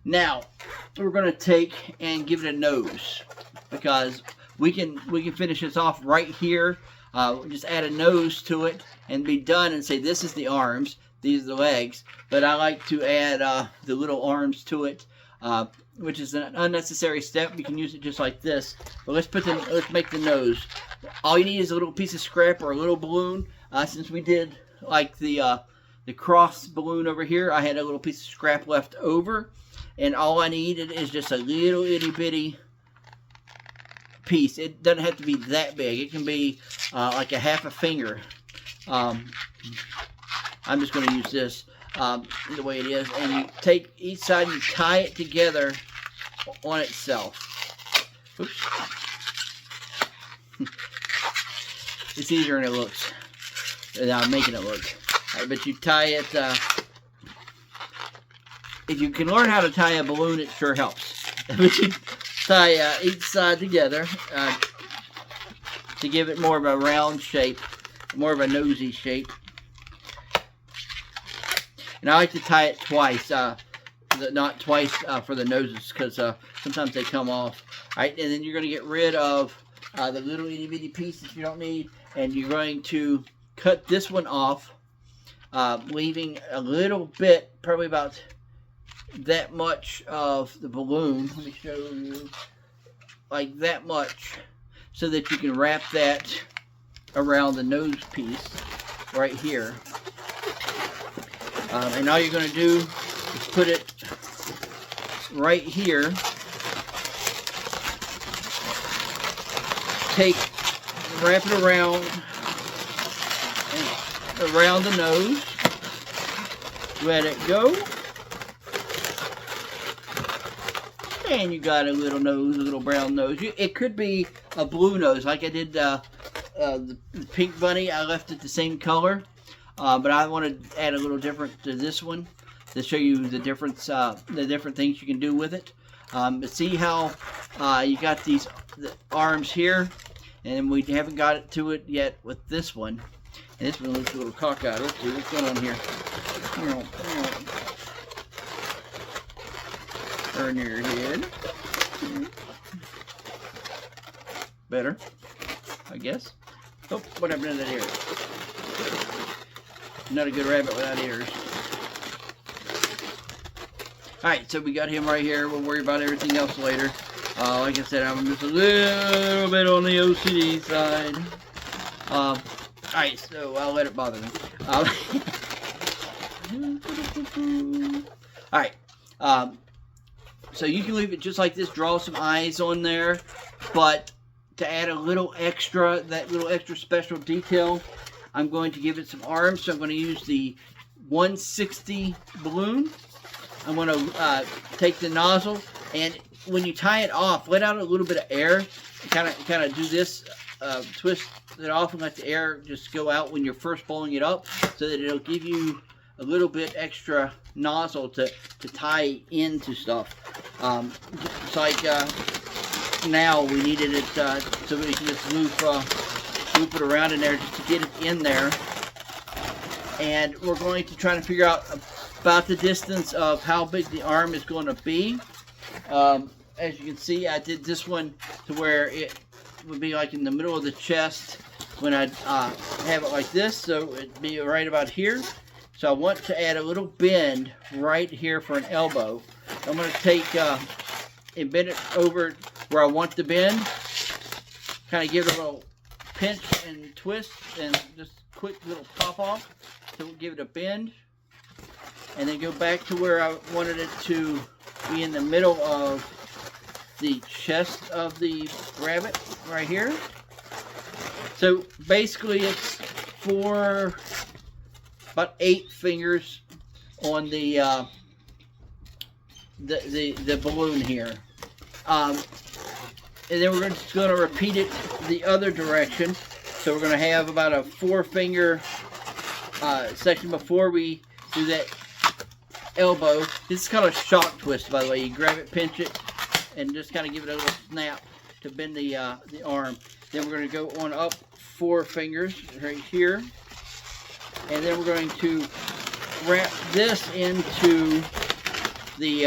Now we're going to take and give it a nose, because we can finish this off right here. Just add a nose to it and be done, and say this is the arms, these are the legs. But I like to add the little arms to it, which is an unnecessary step. You can use it just like this. But let's make the nose. All you need is a little piece of scrap or a little balloon. Since we did like the cross balloon over here, I had a little piece of scrap left over, and all I needed is just a little itty bitty piece. It doesn't have to be that big. It can be like a half a finger. I'm just going to use this the way it is, and you take each side and you tie it together on itself. Oops. It's easier than it looks. I'm making it look. Right, but you tie it. If you can learn how to tie a balloon, it sure helps. But you tie each side together to give it more of a round shape, more of a nosy shape. And I like to tie it twice, not twice for the noses, because sometimes they come off. All right, and then you're going to get rid of the little itty bitty pieces you don't need, and you're going to cut this one off, leaving a little bit, probably about that much of the balloon. Let me show you, like that much, so that you can wrap that around the nose piece right here. And all you're going to do is put it right here, wrap it around the nose, let it go, and you got a little nose, a little brown nose. It could be a blue nose, like I did the pink bunny. I left it the same color, but I want to add a little different to this one to show you the difference, the different things you can do with it. But see how you got the arms here, and we haven't got it to it yet with this one. And this one looks a little cockeyed. Let's see what's going on here. Turn your head. Better, I guess. Oh, what happened to that ear? Not a good rabbit without ears. Alright, so we got him right here. We'll worry about everything else later. Like I said, I'm just a little bit on the OCD side. Alright, so I'll let it bother me. Alright, so you can leave it just like this, draw some eyes on there, but to add a little extra, that little extra special detail, I'm going to give it some arms. So I'm going to use the 160 balloon. I'm going to take the nozzle, and when you tie it off, let out a little bit of air. Kind of do this, twist it off and let the air just go out when you're first blowing it up, so that it'll give you a little bit extra nozzle to tie into stuff. It's like now we needed it so we can just loop it around in there just to get it in there. And we're going to try to figure out about the distance of how big the arm is going to be. As you can see, I did this one to where it would be like in the middle of the chest when I have it like this, so it'd be right about here. So I want to add a little bend right here for an elbow. I'm going to take and bend it over where I want the bend. Kind of give it a little pinch and twist and just quick little pop off. So we'll give it a bend. And then go back to where I wanted it to be in the middle of the chest of the rabbit right here. So basically it's about 8 fingers on the balloon here. And then we're just going to repeat it the other direction. So we're going to have about a 4-finger section before we do that elbow. This is kind of a shock twist, by the way. You grab it, pinch it, and just kind of give it a little snap to bend the arm. Then we're going to go on up 4 fingers right here. And then we're going to wrap this into the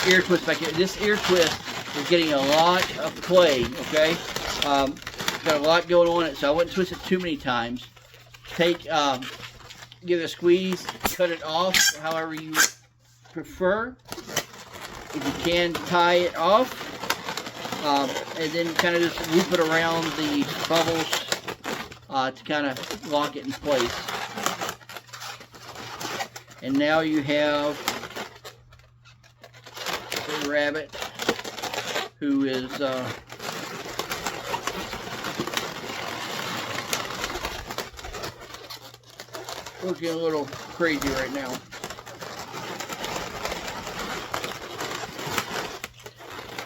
ear twist back here. This ear twist is getting a lot of play, okay? Got a lot going on it, so I wouldn't twist it too many times. Give it a squeeze, cut it off however you prefer. If you can, tie it off, and then kind of just loop it around the bubbles to kind of lock it in place. And now you have a rabbit who is looking a little crazy right now.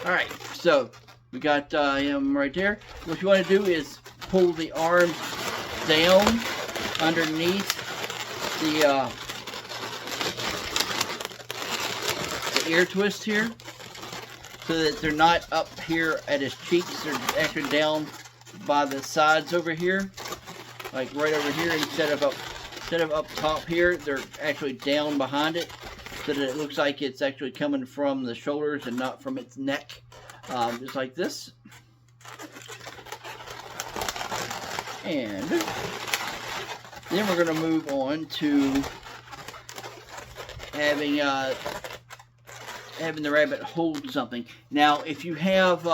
Alright, so we got him right there. What you want to do is pull the arms down underneath the ear twist here, so that they're not up here at his cheeks. They're actually down by the sides over here, like right over here, instead of up top here. They're actually down behind it, so that it looks like it's actually coming from the shoulders and not from its neck, just like this. And then we're going to move on to having the rabbit hold something. Now, if you have,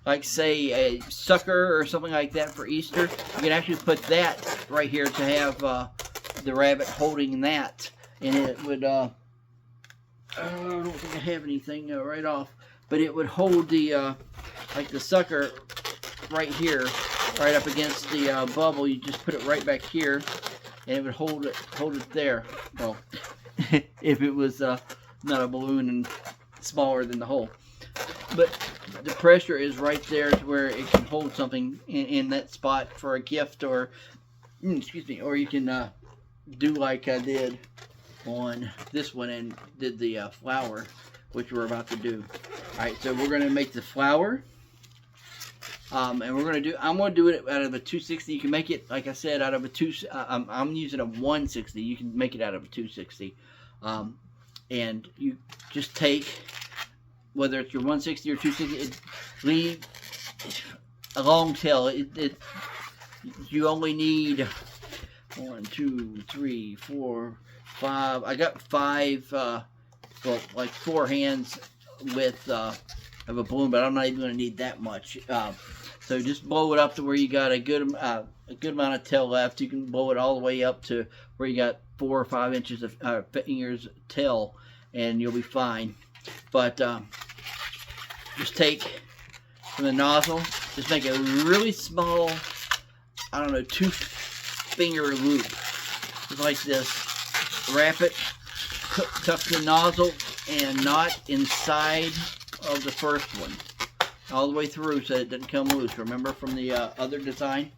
like say, a sucker or something like that for Easter, you can actually put that right here to have the rabbit holding that, and it would I don't think I have anything right off, but it would hold the like the sucker right here, right up against the bubble. You just put it right back here, and it would hold it there. Well, if it was not a balloon and smaller than the hole, but the pressure is right there to where it can hold something in that spot for a gift, or excuse me, or you can do like I did on this one and did the flower, which we're about to do. Alright, so we're going to make the flower, and we're going to do, I'm going to do it out of a 260. You can make it, like I said, out of a I'm using a 160. You can make it out of a 260, and you just take, whether it's your 160 or 260, leave a long tail. You only need 1, 2, 3, 4, 5. I got 5, well, like 4 hands width of a balloon, but I'm not even going to need that much. So just blow it up to where you got a good amount of tail left. You can blow it all the way up to where you got 4 or 5 inches of fingers tail, and you'll be fine. But just take from the nozzle, just make a really small, I don't know, 2-finger loop, just like this. Wrap it, tuck the nozzle and knot inside of the first one, all the way through so it doesn't come loose. Remember from the other design?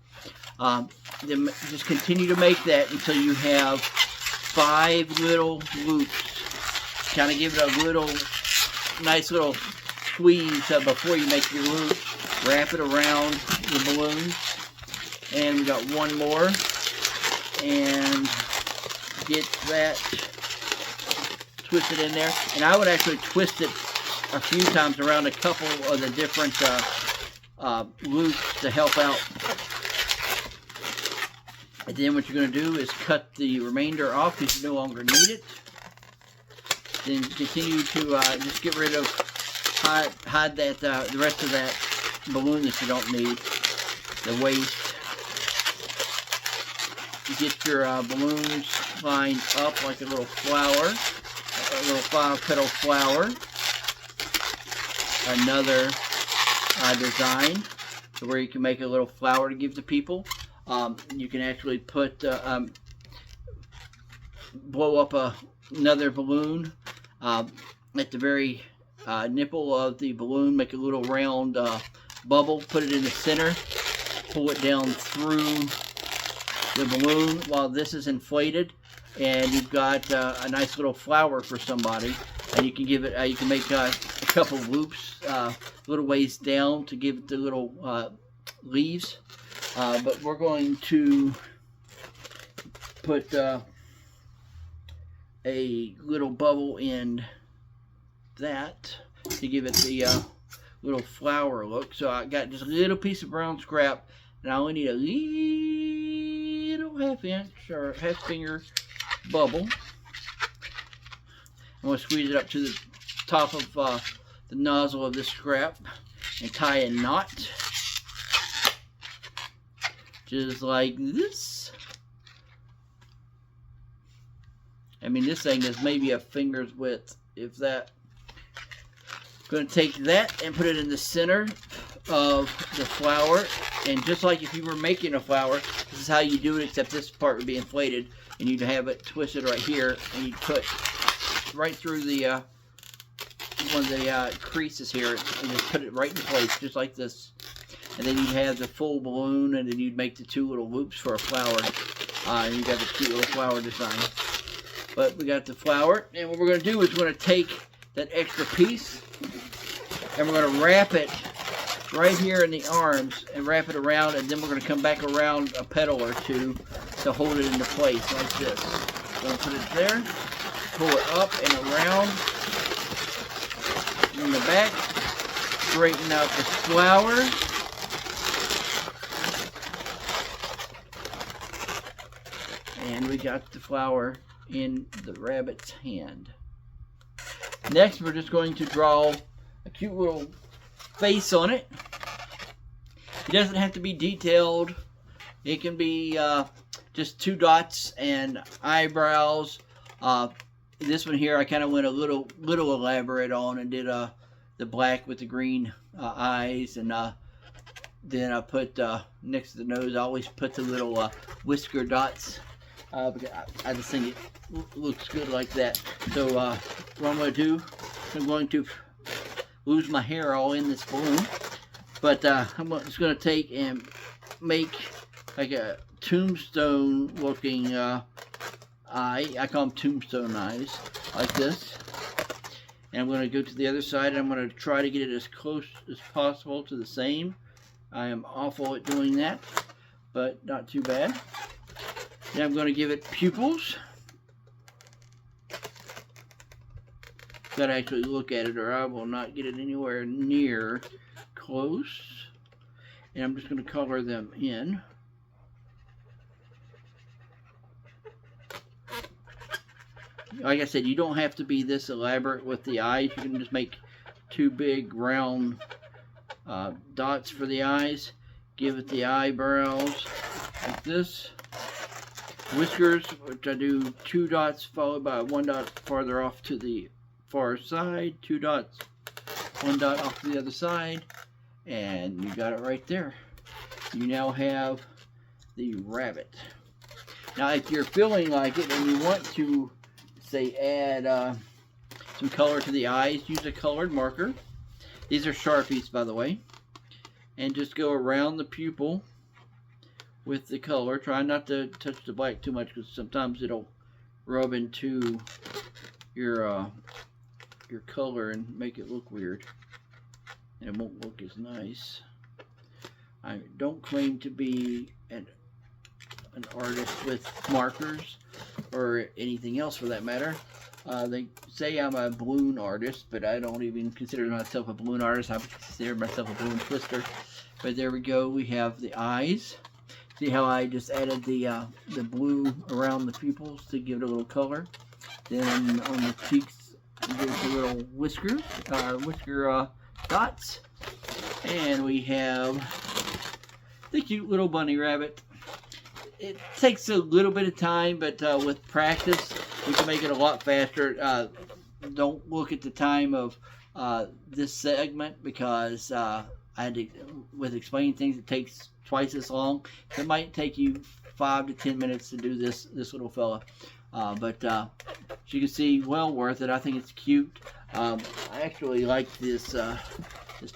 Then just continue to make that until you have 5 little loops. Kind of give it a little, nice little squeeze before you make your loop. Wrap it around the balloon. And we got one more. And get that twisted in there. And I would actually twist it a few times around a couple of the different loops to help out. And then what you're going to do is cut the remainder off because you no longer need it. Then continue to just get rid of, hide that the rest of that balloon that you don't need, the waste. You get your balloons lined up like a little flower, a little 5-petal flower. Another design to where you can make a little flower to give to people. You can actually put blow up another balloon at the very nipple of the balloon. Make a little round bubble, put it in the center, pull it down through the balloon while this is inflated, and you've got a nice little flower for somebody. And you can give it, you can make a couple loops, little ways down to give it the little leaves. But we're going to put a little bubble in that to give it the little flower look. So I got just a little piece of brown scrap, and I only need a little 1/2 inch or 1/2 finger bubble. I'm going to squeeze it up to the top of the nozzle of this scrap and tie a knot. Just like this. I mean, this thing is maybe a finger's width, if that. I'm going to take that and put it in the center of the flower. And just like if you were making a flower, this is how you do it, except this part would be inflated. And you'd have it twisted right here, and you'd put right through the one of the creases here, and just put it right in place, just like this. And then you'd have the full balloon, and then you'd make the 2 little loops for a flower. And you got the cute little flower design. But we got the flower, and what we're going to do is we're going to take that extra piece, and we're going to wrap it right here in the arms, and wrap it around, and then we're going to come back around a petal or 2 to hold it into place like this. So I'm going to put it there, pull it up and around in the back, straighten out the flower. And we got the flower in the rabbit's hand. Next, we're just going to draw a cute little face on it. It doesn't have to be detailed. It can be just 2 dots and eyebrows. this one here I kind of went a little elaborate on and did the black with the green eyes, and then I put next to the nose I always put the little whisker dots because I just think it looks good like that. So what I'm going to do, I'm going to lose my hair all in this balloon, but I'm just going to take and make like a tombstone looking eye. I call them tombstone eyes, like this. And I'm going to go to the other side, and I'm going to try to get it as close as possible to the same. I am awful at doing that, but not too bad. Now I'm going to give it pupils. Got to actually look at it, or I will not get it anywhere near close. And I'm just going to color them in. Like I said, you don't have to be this elaborate with the eyes. You can just make two big round dots for the eyes. Give it the eyebrows like this. Whiskers, which I do 2 dots followed by 1 dot farther off to the far side. 2 dots, 1 dot off to the other side. And you got it right there. You now have the rabbit. Now if you're feeling like it and you want to say add some color to the eyes, use a colored marker. These are Sharpies, by the way. And just go around the pupil with the color. Try not to touch the black too much because sometimes it'll rub into your color and make it look weird. And it won't look as nice. I don't claim to be an artist with markers or anything else for that matter. They say I'm a balloon artist, but I don't even consider myself a balloon artist. I consider myself a balloon twister. But there we go. We have the eyes. See how I just added the blue around the pupils to give it a little color. Then on the cheeks, there's a little whisker dots. And we have the cute little bunny rabbit. It takes a little bit of time, but with practice, we can make it a lot faster. Don't look at the time of this segment because I had to, with explaining things, it takes twice as long. It might take you 5 to 10 minutes to do this little fella. But as you can see, well worth it. I think it's cute. I actually like this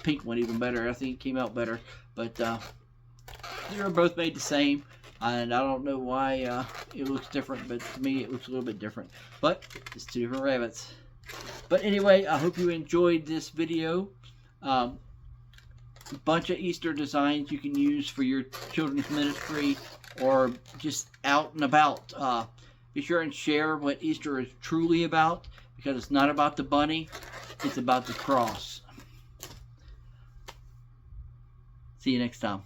pink one even better. I think it came out better. But they were both made the same. And I don't know why it looks different, but to me it looks a little bit different. But it's 2 different rabbits. But anyway, I hope you enjoyed this video. A bunch of Easter designs you can use for your children's ministry or just out and about. Be sure and share what Easter is truly about, because it's not about the bunny, it's about the cross. See you next time.